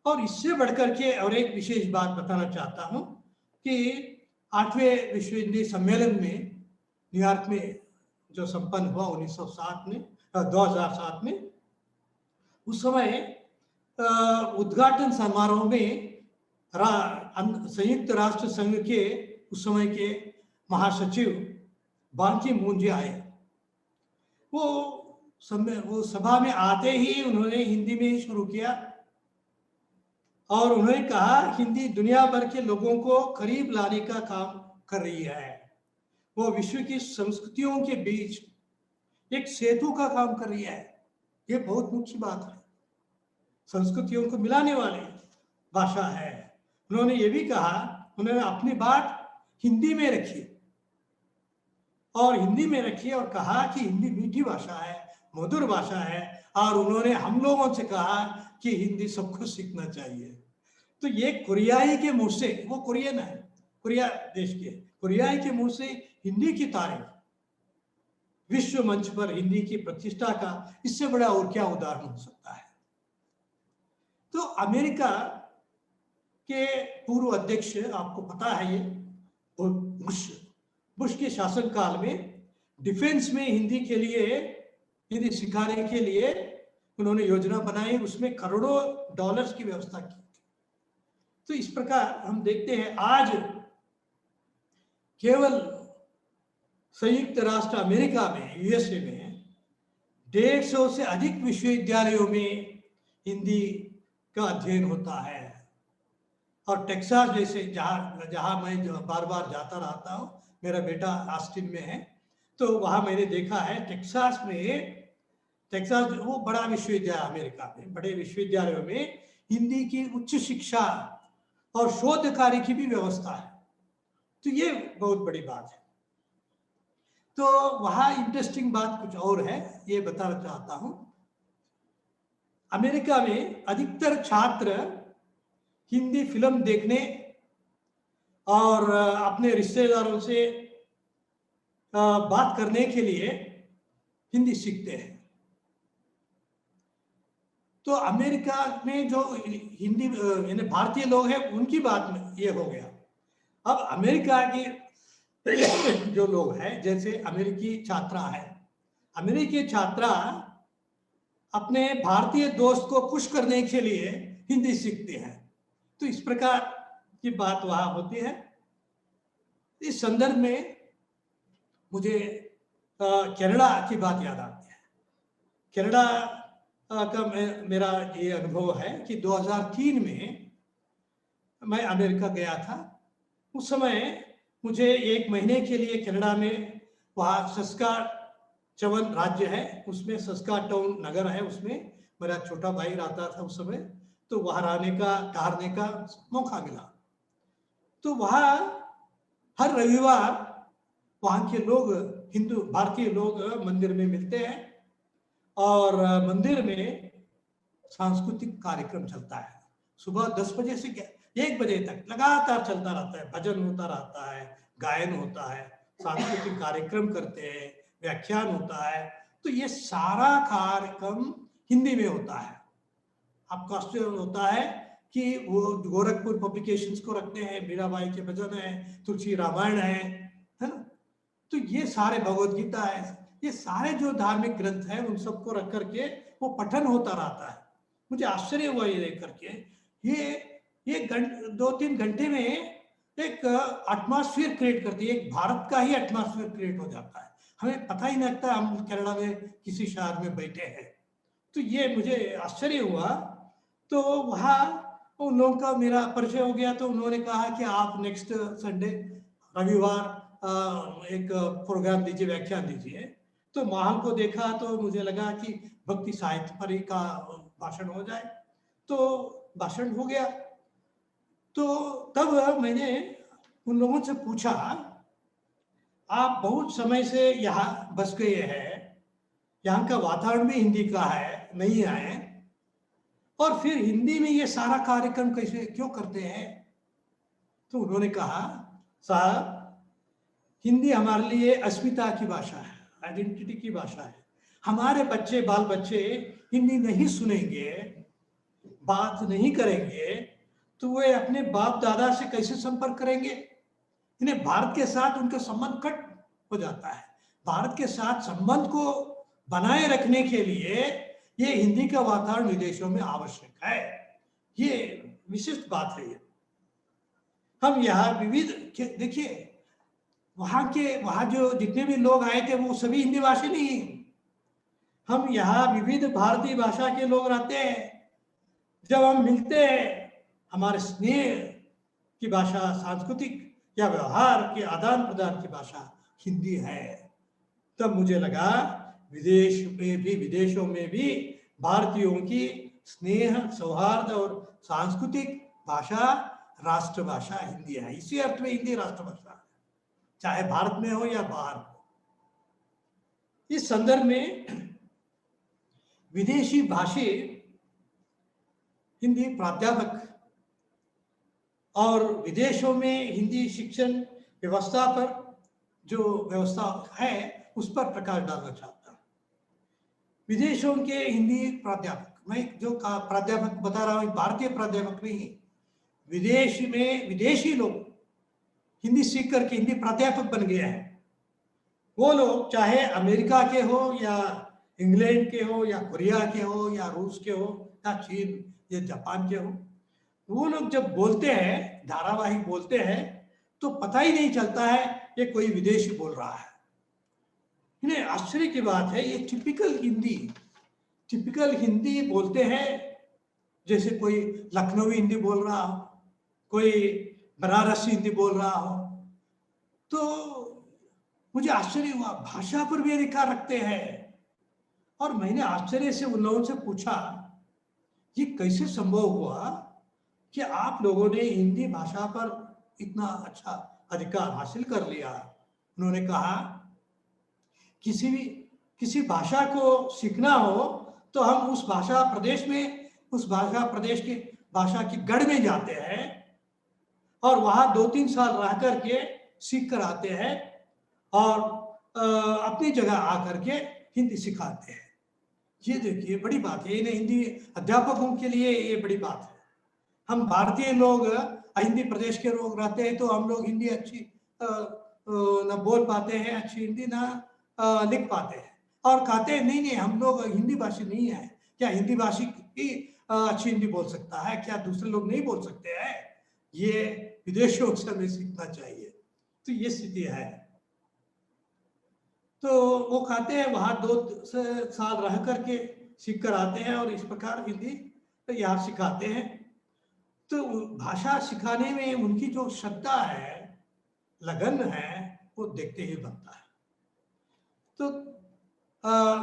और इससे बढ़कर के और एक विशेष बात बताना चाहता हूँ कि 8वें विश्व हिंदी सम्मेलन में न्यूयॉर्क में जो संपन्न हुआ 2007 में, उस समय उद्घाटन समारोह में संयुक्त राष्ट्र संघ के उस समय के महासचिव बान की मून जी आए। वो सभा में आते ही उन्होंने हिंदी में ही शुरू किया और उन्होंने कहा हिंदी दुनिया भर के लोगों को करीब लाने का काम कर रही है। वो विश्व की संस्कृतियों के बीच एक सेतु का काम कर रही है। ये बहुत मुख्य बात है, संस्कृतियों को मिलाने वाली भाषा है। उन्होंने ये भी कहा, उन्होंने अपनी बात हिंदी में रखी और कहा कि हिंदी मीठी भाषा है, मधुर भाषा है, और उन्होंने हम लोगों से कहा कि हिंदी सबको सीखना चाहिए। तो ये कोरियाई के मुंह से, वो कोरियन है, कोरिया देश के, कोरियाई के मुंह से हिंदी की तारीफ, विश्व मंच पर हिंदी की प्रतिष्ठा का इससे बड़ा और क्या उदाहरण हो सकता है। तो अमेरिका के पूर्व अध्यक्ष, आपको पता है ये बुश के शासनकाल में डिफेंस में हिंदी के लिए, हिंदी सिखाने के लिए उन्होंने योजना बनाई, उसमें करोड़ों डॉलर्स की व्यवस्था की। तो इस प्रकार हम देखते हैं आज केवल संयुक्त राष्ट्र अमेरिका में, यूएसए में 150 से अधिक विश्वविद्यालयों में हिंदी का अध्ययन होता है। और टेक्सास जैसे जहाँ मैं बार बार जाता रहता हूँ, मेरा बेटा ऑस्टिन में है, तो वहाँ मैंने देखा है टेक्सास वो बड़ा विश्वविद्यालय, अमेरिका में बड़े विश्वविद्यालयों में हिंदी की उच्च शिक्षा और शोध कार्य की भी व्यवस्था है। तो ये बहुत बड़ी बात है। तो वहाँ इंटरेस्टिंग बात कुछ और है, ये बताना चाहता हूँ। अमेरिका में अधिकतर छात्र हिंदी फिल्म देखने और अपने रिश्तेदारों से बात करने के लिए हिंदी सीखते हैं। तो अमेरिका में जो हिंदी यानी भारतीय लोग हैं उनकी बात में ये हो गया। अब अमेरिका की जो लोग हैं, जैसे अमेरिकी छात्रा है, अमेरिकी छात्रा अपने भारतीय दोस्त को खुश करने के लिए हिंदी सीखते हैं। तो इस प्रकार की बात वहाँ होती है। इस संदर्भ में मुझे कनाडा की बात याद आती है। कनाडा का मेरा ये अनुभव है कि 2003 में मैं अमेरिका गया था। उस समय मुझे 1 महीने के लिए कनाडा में, वहाँ सस्काचवन राज्य है, उसमें सस्काटाउन नगर है, उसमें मेरा छोटा भाई रहता था उस समय। तो वहाँ ठहरने का मौका मिला। तो वहाँ हर रविवार वहाँ के लोग, हिंदू भारतीय लोग मंदिर में मिलते हैं और मंदिर में सांस्कृतिक कार्यक्रम चलता है। सुबह 10 बजे से 1 बजे तक लगातार चलता रहता है। भजन होता रहता है, गायन होता है, सांस्कृतिक कार्यक्रम करते हैं, व्याख्यान होता है। तो ये सारा कार्यक्रम हिंदी में होता है। आपको आश्चर्य होता है कि वो गोरखपुर पब्लिकेशंस को रखते हैं, मीराबाई के भजन है, तुलसी रामायण है ना। तो ये सारे भगवत गीता है, ये सारे जो धार्मिक ग्रंथ हैं उन सबको रख करके वो पठन होता रहता है। मुझे आश्चर्य हुआ ये देख करके। ये 2-3 घंटे में एक एटमॉस्फेयर क्रिएट करती है, एक भारत का ही एटमॉस्फेयर क्रिएट हो जाता है। हमें पता ही नहीं लगता हम कनाडा में किसी शहर में बैठे हैं। तो ये मुझे आश्चर्य हुआ। तो वहाँ उन लोगों का मेरा परिचय हो गया। तो उन्होंने कहा कि आप नेक्स्ट संडे, रविवार, एक प्रोग्राम दीजिए, व्याख्यान दीजिए। तो माहौल को देखा तो मुझे लगा कि भक्ति साहित्य पर ही का भाषण हो जाए। तो भाषण हो गया। तो तब मैंने उन लोगों से पूछा, आप बहुत समय से यहाँ बस गए हैं, यहाँ का वातावरण भी हिंदी का है, नहीं है, और फिर हिंदी में ये सारा कार्यक्रम कैसे क्यों करते हैं? तो उन्होंने कहा, साहब, हिंदी हमारे लिए अस्मिता की भाषा है, आइडेंटिटी की भाषा है। हमारे बच्चे, बाल बच्चे हिंदी नहीं सुनेंगे, बात नहीं करेंगे, तो वे अपने बाप दादा से कैसे संपर्क करेंगे? इन्हें भारत के साथ उनका संबंध कट हो जाता है। भारत के साथ संबंध को बनाए रखने के लिए ये हिंदी का वातावरण विदेशों में आवश्यक है। ये विशिष्ट बात है। ये हम यहाँ विविध, देखिए वहाँ जो जितने भी लोग आए थे वो सभी हिंदी भाषी नहीं। हम यहाँ विविध भारतीय भाषा के लोग रहते हैं। जब हम मिलते हैं, हमारे स्नेह की भाषा, सांस्कृतिक या व्यवहार के आदान प्रदान की भाषा हिंदी है। तब मुझे लगा विदेशों में भी भारतीयों की स्नेह, सौहार्द और सांस्कृतिक भाषा, राष्ट्रभाषा हिंदी है। इसी अर्थ में हिंदी राष्ट्रभाषा है, चाहे भारत में हो या बाहर हो। इस संदर्भ में विदेशी भाषी हिंदी प्राध्यापक और विदेशों में हिंदी शिक्षण व्यवस्था पर जो व्यवस्था है उस पर प्रकाश डालना चाहता हूँ। विदेशों के हिंदी प्राध्यापक, मैं जो प्राध्यापक बता रहा हूँ भारतीय प्राध्यापक नहीं, विदेश में विदेशी लोग हिंदी सीख करके हिंदी प्राध्यापक बन गए हैं। वो लोग चाहे अमेरिका के हो या इंग्लैंड के हो या कोरिया के हो या रूस के हो या चीन या जापान के हो, वो लोग जब बोलते हैं, धारावाहिक बोलते हैं, तो पता ही नहीं चलता है ये कोई विदेशी बोल रहा है। इन्हें आश्चर्य की बात है, ये टिपिकल हिंदी बोलते हैं, जैसे कोई लखनवी हिंदी बोल रहा हो, कोई बनारसी हिंदी बोल रहा हो। तो मुझे आश्चर्य हुआ, भाषा पर भी अधिकार रखते हैं। और मैंने आश्चर्य से उन लोगों से पूछा, ये कैसे संभव हुआ कि आप लोगों ने हिंदी भाषा पर इतना अच्छा अधिकार हासिल कर लिया। उन्होंने कहा किसी भाषा को सीखना हो तो हम उस भाषा प्रदेश की भाषा की गढ़ में जाते हैं और वहां 2-3 साल रह करके सीख कर आते हैं और अपनी जगह आकर के हिंदी सिखाते हैं। ये देखिए बड़ी बात है, इन्हें हिंदी अध्यापकों के लिए ये बड़ी बात है। हम भारतीय लोग हिंदी प्रदेश के लोग रहते हैं तो हम लोग हिंदी अच्छी न बोल पाते हैं, अच्छी हिंदी ना लिख पाते हैं और कहते हैं नहीं हम लोग हिंदी भाषी नहीं है। क्या हिंदी भाषी ही अच्छी हिंदी बोल सकता है? क्या दूसरे लोग नहीं बोल सकते हैं? ये विदेशियों से हमें सीखना चाहिए। तो ये स्थिति है। तो वो कहते हैं वहां 2 साल रह करके सीख कर आते हैं और इस प्रकार हिंदी यहाँ सिखाते हैं। तो भाषा सिखाने में उनकी जो श्रद्धा है, लगन है, वो देखते ही बनता है। तो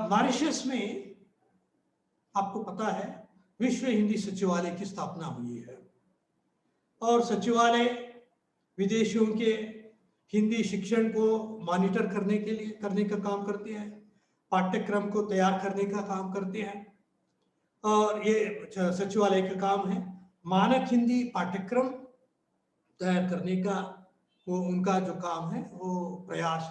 मॉरिशस में आपको पता है विश्व हिंदी सचिवालय की स्थापना हुई है और सचिवालय विदेशियों के हिंदी शिक्षण को मॉनिटर करने का काम करते हैं, पाठ्यक्रम को तैयार करने का काम करते हैं और ये सचिवालय का काम है। मानक हिंदी पाठ्यक्रम तैयार करने का वो उनका जो काम है, वो प्रयास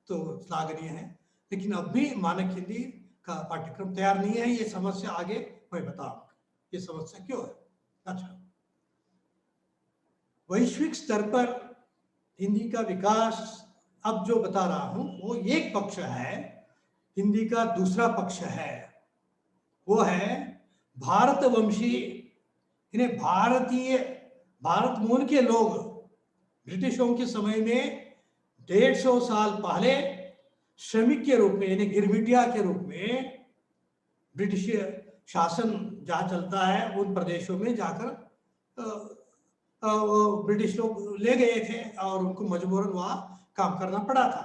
तो श्लाघनीय है, लेकिन अब भी मानक हिंदी का पाठ्यक्रम तैयार नहीं है। ये समस्या आगे मैं बताऊंगा ये समस्या क्यों है। अच्छा, वैश्विक स्तर पर हिंदी का विकास अब जो बता रहा हूं वो एक पक्ष है, हिंदी का दूसरा पक्ष है, वो है भारतवंशी, इन्हें भारत मूल के लोग ब्रिटिशों के समय में 150 साल पहले श्रमिक के रूप में, यानी गिरमिटिया के रूप में ब्रिटिश शासन जहाँ चलता है उन प्रदेशों में जाकर वो ब्रिटिश लोग ले गए थे और उनको मजबूरन वहाँ काम करना पड़ा था।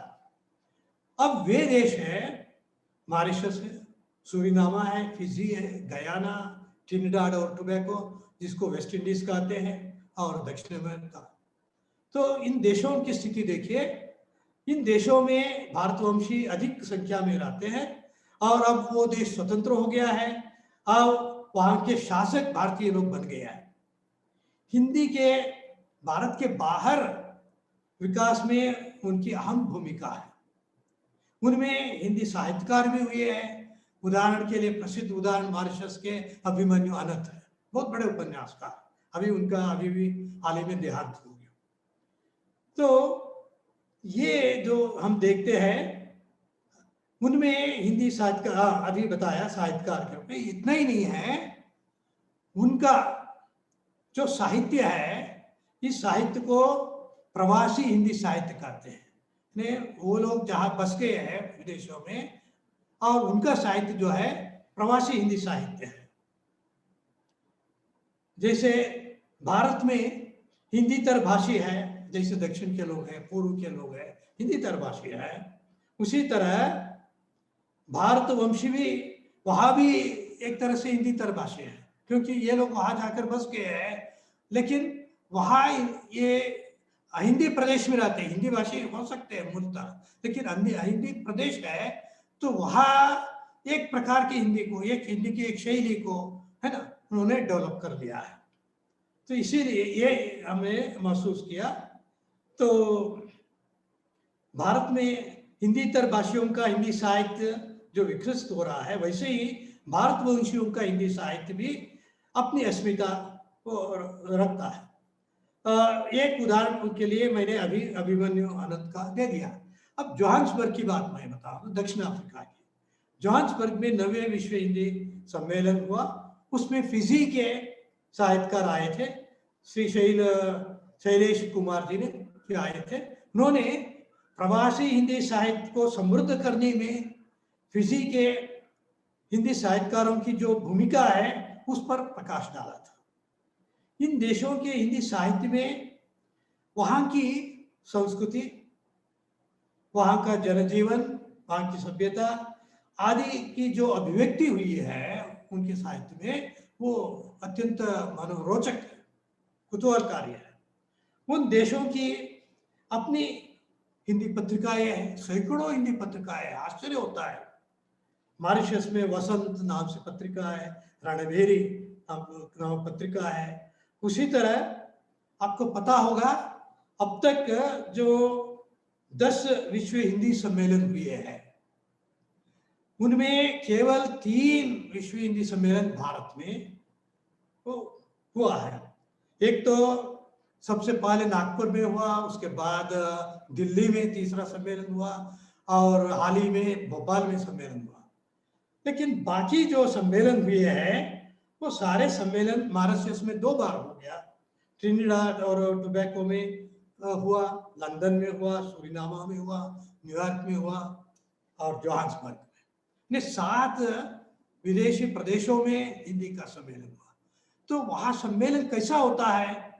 अब वे देश है मॉरिशस है, सूरीनामा है, फिजी है, गयाना, ट्रिनिडाड और टोबैगो जिसको वेस्ट इंडीज कहते हैं और दक्षिण अमेरिका। तो इन देशों की स्थिति देखिए, इन देशों में भारतवंशी अधिक संख्या में रहते हैं और अब वो देश स्वतंत्र हो गया है। अब वहाँ के शासक भारतीय लोग बन गया है। हिंदी के भारत के बाहर विकास में उनकी अहम भूमिका है। उनमें हिंदी साहित्यकार भी हुए हैं। उदाहरण के लिए प्रसिद्ध उदाहरण मॉरिशस के अभिमन्यु अनंत है, बहुत बड़े उपन्यासकार। अभी भी हाल ही में देहांत हो गया। तो ये जो हम देखते हैं उनमें हिंदी साहित्यकार, अभी बताया साहित्यकार के रूप में, इतना ही नहीं है, उनका जो साहित्य है इस साहित्य को प्रवासी हिंदी साहित्य कहते हैं। वो लोग जहाँ बस गए हैं विदेशों में और उनका साहित्य जो है प्रवासी हिंदी साहित्य है। जैसे भारत में हिंदी तरभाषी है, जैसे दक्षिण के लोग हैं, पूर्व के लोग हैं, हिंदी तरभाषी है, उसी तरह भारतवंशी भी वहाँ भी एक तरह से हिंदी तरभाषी है, क्योंकि ये लोग वहाँ जाकर बस गए हैं। लेकिन वहाँ ये हिंदी प्रदेश में रहते हैं, हिंदी भाषी हो सकते हैं मूलतः, लेकिन हिंदी प्रदेश है तो वहाँ एक प्रकार की हिंदी को, एक हिंदी की एक शैली को, है ना, उन्होंने डेवलप कर लिया है। तो इसीलिए ये हमने महसूस किया। तो भारत में हिंदी तरभाषियों का हिंदी साहित्य जो विकसित हो रहा है, वैसे ही भारतवंशियों का हिंदी साहित्य भी अपनी अस्मिता को रखता है। एक उदाहरण के लिए मैंने अभी अभिमन्यु अनंत का दे दिया। अब जोहान्सबर्ग की बात मैं बताऊं, दक्षिण अफ्रीका की जोहान्सबर्ग में 9वें विश्व हिंदी सम्मेलन हुआ। उसमें फिजी के साहित्यकार आए थे, श्री शैलेश कुमार जी ने आए थे। उन्होंने प्रवासी हिंदी साहित्य को समृद्ध करने में फिजी के हिंदी साहित्यकारों की जो भूमिका है उस पर प्रकाश डाला था। इन देशों के हिंदी साहित्य में वहाँ की संस्कृति, वहाँ का जनजीवन, वहाँ की सभ्यता आदि की जो अभिव्यक्ति हुई है उनके साहित्य में, वो अत्यंत मनोरोचक है, कुतूहलकारी है। उन देशों की अपनी हिंदी पत्रिकाएं हैं, सैकड़ों हिंदी पत्रिकाएं, आश्चर्य होता है। मॉरिशस में वसंत नाम से पत्रिका है, रणभेरी नाम पत्रिका है। उसी तरह आपको पता होगा अब तक जो 10 विश्व हिंदी सम्मेलन हुए हैं, उनमें केवल 3 विश्व हिंदी सम्मेलन भारत में हुआ है। एक तो सबसे पहले नागपुर में हुआ, उसके बाद दिल्ली में तीसरा सम्मेलन हुआ, और हाल ही में भोपाल में सम्मेलन हुआ। लेकिन बाकी जो सम्मेलन हुए हैं वो सारे सम्मेलन मॉरिशस में 2 बार हो गया, ट्रिनिडाद और टोबैको में हुआ, लंदन में हुआ, सूरीनामा में हुआ, न्यूयॉर्क में हुआ और जोहान्सबर्ग में। 7 विदेशी प्रदेशों में हिंदी का सम्मेलन हुआ। तो वहाँ सम्मेलन कैसा होता है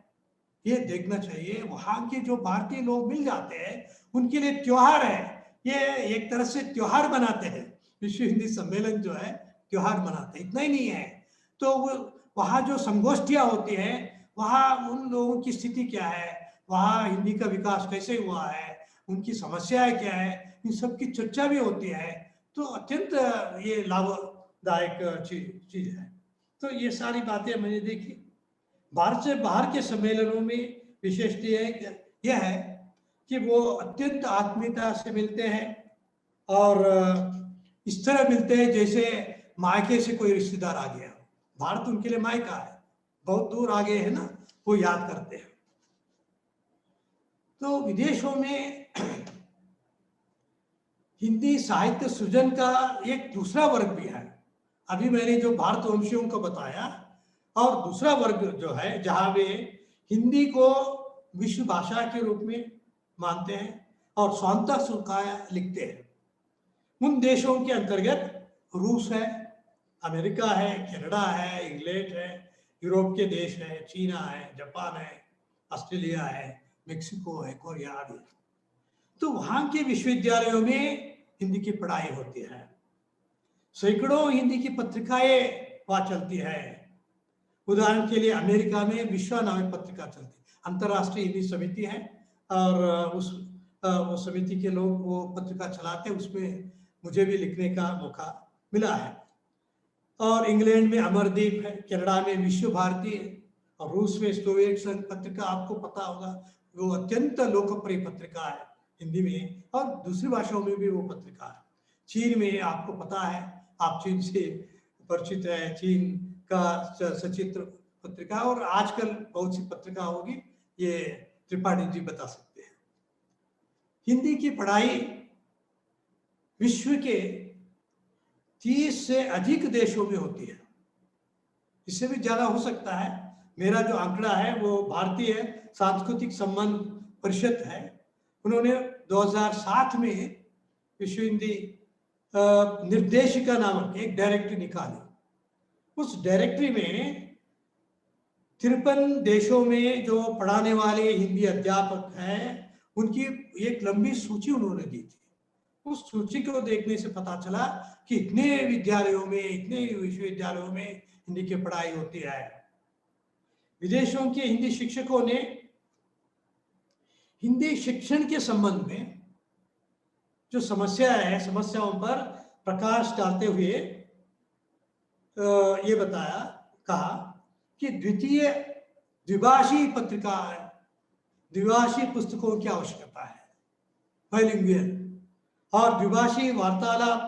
ये देखना चाहिए। वहाँ के जो भारतीय लोग मिल जाते हैं उनके लिए त्योहार है, ये एक तरह से त्योहार मनाते हैं। विश्व हिंदी सम्मेलन जो है त्योहार मनाते हैं। इतना ही नहीं है, तो वो वहाँ जो संगोष्ठियाँ होती हैं, वहाँ उन लोगों की स्थिति क्या है, वहाँ हिंदी का विकास कैसे हुआ है, उनकी समस्याएं क्या है, इन सब की चर्चा भी होती है। तो अत्यंत ये लाभदायक चीज है। तो ये सारी बातें मैंने देखी। भारत से बाहर के सम्मेलनों में विशेषता यह है कि वो अत्यंत आत्मीयता से मिलते हैं और इस तरह मिलते हैं जैसे मायके से कोई रिश्तेदार आ गया। भारत उनके लिए मायका है, बहुत दूर आ गए हैं ना, वो याद करते हैं। तो विदेशों में हिंदी साहित्य सृजन का एक दूसरा वर्ग भी है। अभी मैंने जो भारतवंशियों को बताया, और दूसरा वर्ग जो है जहां वे हिंदी को विश्व भाषा के रूप में मानते हैं और स्वांतः सुखाया लिखते हैं। उन देशों के अंतर्गत रूस है, अमेरिका है, कनाडा है, इंग्लैंड है, यूरोप के देश है, चीना है, जापान है, ऑस्ट्रेलिया है, मेक्सिको है, कोरिया आदि। तो वहाँ के विश्वविद्यालयों में हिंदी की पढ़ाई होती है। सैकड़ों हिंदी की पत्रिकाएं वहाँ चलती है। उदाहरण के लिए अमेरिका में विश्व नामक पत्रिका चलती है, अंतर्राष्ट्रीय हिंदी समिति है, और उस समिति के लोग वो पत्रिका चलाते हैं। उसमें मुझे भी लिखने का मौका मिला है। और इंग्लैंड में अमरदीप है, कनाडा में विश्व भारती है, और रूस में स्लोवेक संघ पत्रिका, आपको पता होगा, वो अत्यंत लोकप्रिय पत्रिका है हिंदी में, और दूसरी भाषाओं में भी वो पत्रिका है। चीन में आपको पता है, आप चीन से परिचित है, चीन का सचित्र पत्रिका, और आजकल बहुत सी पत्रिका होगी, ये त्रिपाठी जी बता सकते हैं। हिंदी की पढ़ाई विश्व के 30 से अधिक देशों में होती है, इससे भी ज्यादा हो सकता है। मेरा जो आंकड़ा है वो भारतीय सांस्कृतिक संबंध परिषद है, उन्होंने 2007 में विश्व हिंदी निर्देशिका नामक एक डायरेक्टरी निकाली। उस डायरेक्टरी में 53 देशों में जो पढ़ाने वाले हिंदी अध्यापक हैं उनकी एक लंबी सूची उन्होंने दी थी। उस सूची को देखने से पता चला कि इतने विद्यालयों में, इतने विश्वविद्यालयों में हिंदी की पढ़ाई होती है। विदेशों के हिंदी शिक्षकों ने हिंदी शिक्षण के संबंध में जो समस्या है, समस्याओं पर प्रकाश डालते हुए ये कहा कि द्विभाषी पत्रिका, द्विभाषी पुस्तकों की आवश्यकता है, बाइलिंगुअल, और द्विभाषी वार्तालाप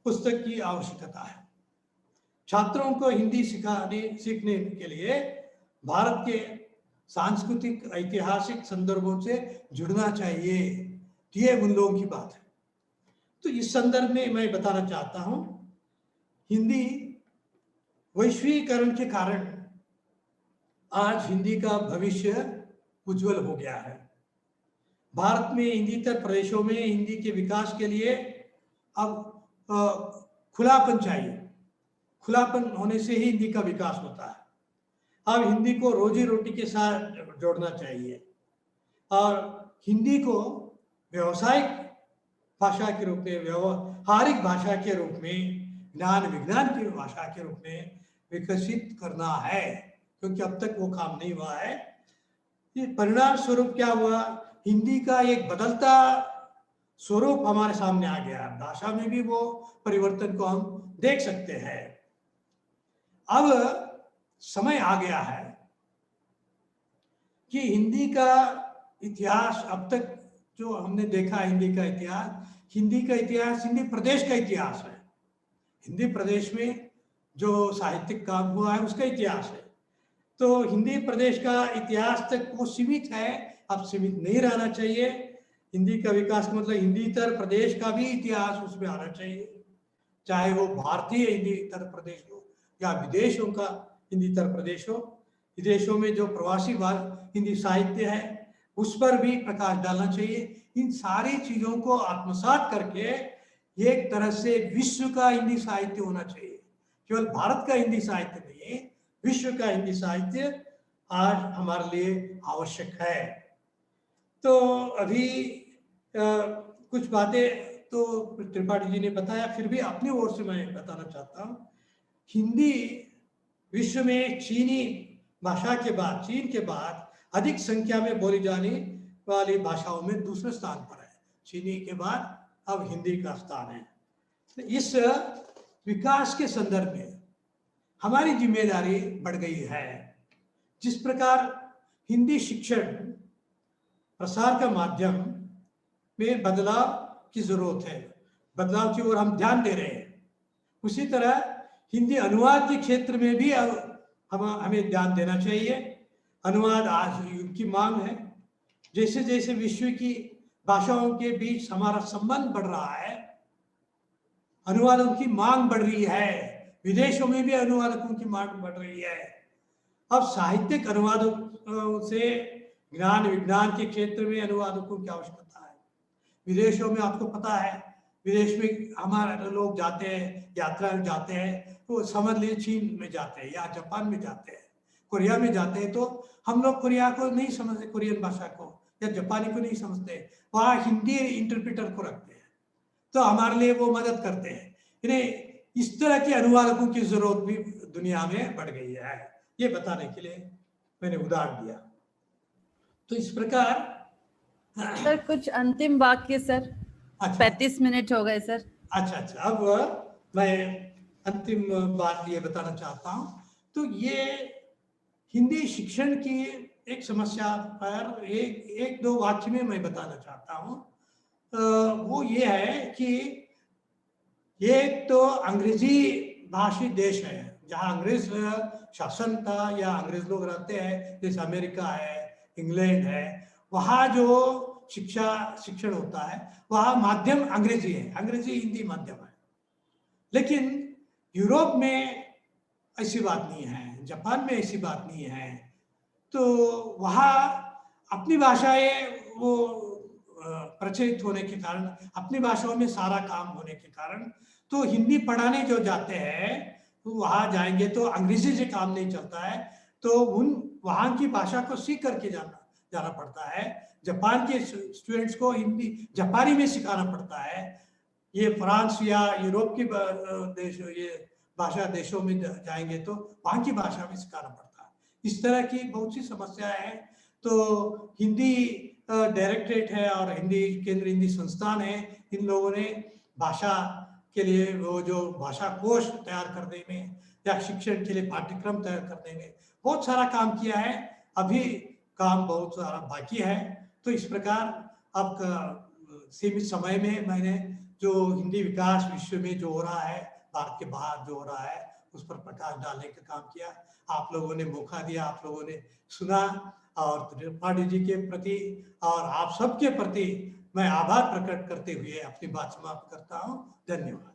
पुस्तक की आवश्यकता है। छात्रों को हिंदी सीखने के लिए भारत के सांस्कृतिक ऐतिहासिक संदर्भों से जुड़ना चाहिए। ये उन लोगों की बात है। तो इस संदर्भ में मैं बताना चाहता हूं, हिंदी वैश्वीकरण के कारण आज हिंदी का भविष्य उज्जवल हो गया है। भारत में हिंदीतर प्रदेशों में हिंदी के विकास के लिए अब खुलापन चाहिए। खुलापन होने से ही हिंदी का विकास होता है। अब हिंदी को रोजी रोटी के साथ जोड़ना चाहिए और हिंदी को व्यावसायिक भाषा के रूप में, व्यवहारिक भाषा के रूप में, ज्ञान विज्ञान की भाषा के रूप में विकसित करना है, क्योंकि अब तक वो काम नहीं हुआ है। ये परिणाम स्वरूप क्या हुआ हिंदी का एक बदलता स्वरूप हमारे सामने आ गया। भाषा में भी वो परिवर्तन को हम देख सकते हैं। अब समय आ गया है कि हिंदी का इतिहास, अब तक जो हमने देखा हिंदी का इतिहास, हिंदी प्रदेश का इतिहास है। हिंदी प्रदेश में जो साहित्यिक काम हुआ है उसका इतिहास है। तो हिंदी प्रदेश का इतिहास तक वो सीमित है, अब सीमित नहीं रहना चाहिए। हिंदी का विकास का मतलब हिंदीतर प्रदेश का भी इतिहास उसमें आना चाहिए, चाहे वो भारतीय हिंदीतर प्रदेश हो या विदेशों का हिंदीतर प्रदेश हो। विदेशों में जो प्रवासी हिंदी साहित्य है उस पर भी प्रकाश डालना चाहिए। इन सारी चीजों को आत्मसात करके एक तरह से विश्व का हिंदी साहित्य होना चाहिए। केवल भारत का हिंदी साहित्य नहीं, विश्व का हिंदी साहित्य आज हमारे लिए आवश्यक है। तो अभी कुछ बातें तो त्रिपाठी जी ने बताया, फिर भी अपनी ओर से मैं बताना चाहता हूँ। हिंदी विश्व में चीनी भाषा के बाद, चीन के बाद अधिक संख्या में बोली जाने वाली भाषाओं में दूसरे स्थान पर है। चीनी के बाद अब हिंदी का स्थान है। इस विकास के संदर्भ में हमारी जिम्मेदारी बढ़ गई है। जिस प्रकार हिंदी शिक्षण प्रसार का माध्यम में बदलाव की जरूरत है, बदलाव की ओर हम ध्यान दे रहे हैं, उसी तरह हिंदी अनुवाद के क्षेत्र में भी हमें ध्यान देना चाहिए। अनुवाद आज युग की मांग है। जैसे जैसे विश्व की भाषाओं के बीच हमारा संबंध बढ़ रहा है, अनुवादों की मांग बढ़ रही है। विदेशों में भी अनुवादकों की मांग बढ़ रही है। अब साहित्यिक अनुवादों से ज्ञान विज्ञान के क्षेत्र में अनुवादकों की आवश्यकता है। विदेशों में आपको पता है, विदेश में हमारे लोग जाते हैं, यात्रा में जाते हैं, तो समझ लीजिए चीन में जाते हैं या जापान में जाते हैं, कोरिया में जाते हैं, तो हम लोग कोरिया को नहीं समझते, कोरियन भाषा को या जापानी को नहीं समझते, वहाँ हिंदी इंटरप्रेटर को रखते हैं, तो हमारे लिए वो मदद करते हैं। इन्हें इस तरह के अनुवादकों की जरूरत भी दुनिया में बढ़ गई है, ये बताने के लिए मैंने उदाहरण दिया। तो इस प्रकार सर कुछ अंतिम वाक्य सर। अच्छा, 35 मिनट हो गए सर। अच्छा, अब मैं अंतिम बात ये बताना चाहता हूँ। तो ये हिंदी शिक्षण की एक समस्या पर एक दो वाक्य में मैं बताना चाहता हूँ। वो ये है कि ये तो अंग्रेजी भाषी देश है, जहाँ अंग्रेज शासन था या अंग्रेज लोग रहते हैं, जैसे अमेरिका है, इंग्लैंड है, वहाँ जो शिक्षण होता है वहाँ माध्यम अंग्रेजी है, अंग्रेजी हिंदी माध्यम है। लेकिन यूरोप में ऐसी बात नहीं है, जापान में ऐसी बात नहीं है। तो वहाँ अपनी भाषाएं वो प्रचलित होने के कारण, अपनी भाषाओं में सारा काम होने के कारण, तो हिंदी पढ़ाने जो जाते हैं तो वहाँ जाएंगे तो अंग्रेजी से काम नहीं चलता है, तो वहाँ की भाषा को सीख करके जाना पड़ता है। जापान के स्टूडेंट्स को हिंदी जापानी में सिखाना पड़ता है। ये फ्रांस या यूरोप की देश, ये भाषा देशों में जाएंगे तो वहाँ की भाषा में सिखाना पड़ता है। इस तरह की बहुत सी समस्याएं हैं। तो हिंदी डायरेक्टरेट है और हिंदी केंद्र हिंदी संस्थान है, इन लोगों ने भाषा के लिए वो जो भाषा कोश तैयार करने में या शिक्षण के लिए पाठ्यक्रम तैयार करने में बहुत सारा काम किया है। अभी काम बहुत सारा बाकी है। तो इस प्रकार अब सीमित समय में मैंने जो हिंदी विकास विश्व में जो हो रहा है, भारत के बाहर जो हो रहा है, उस पर प्रकाश डालने का काम किया। आप लोगों ने मौका दिया, आप लोगों ने सुना, और त्रिपाठी जी के प्रति और आप सबके प्रति मैं आभार प्रकट करते हुए अपनी बात समाप्त करता हूँ। धन्यवाद।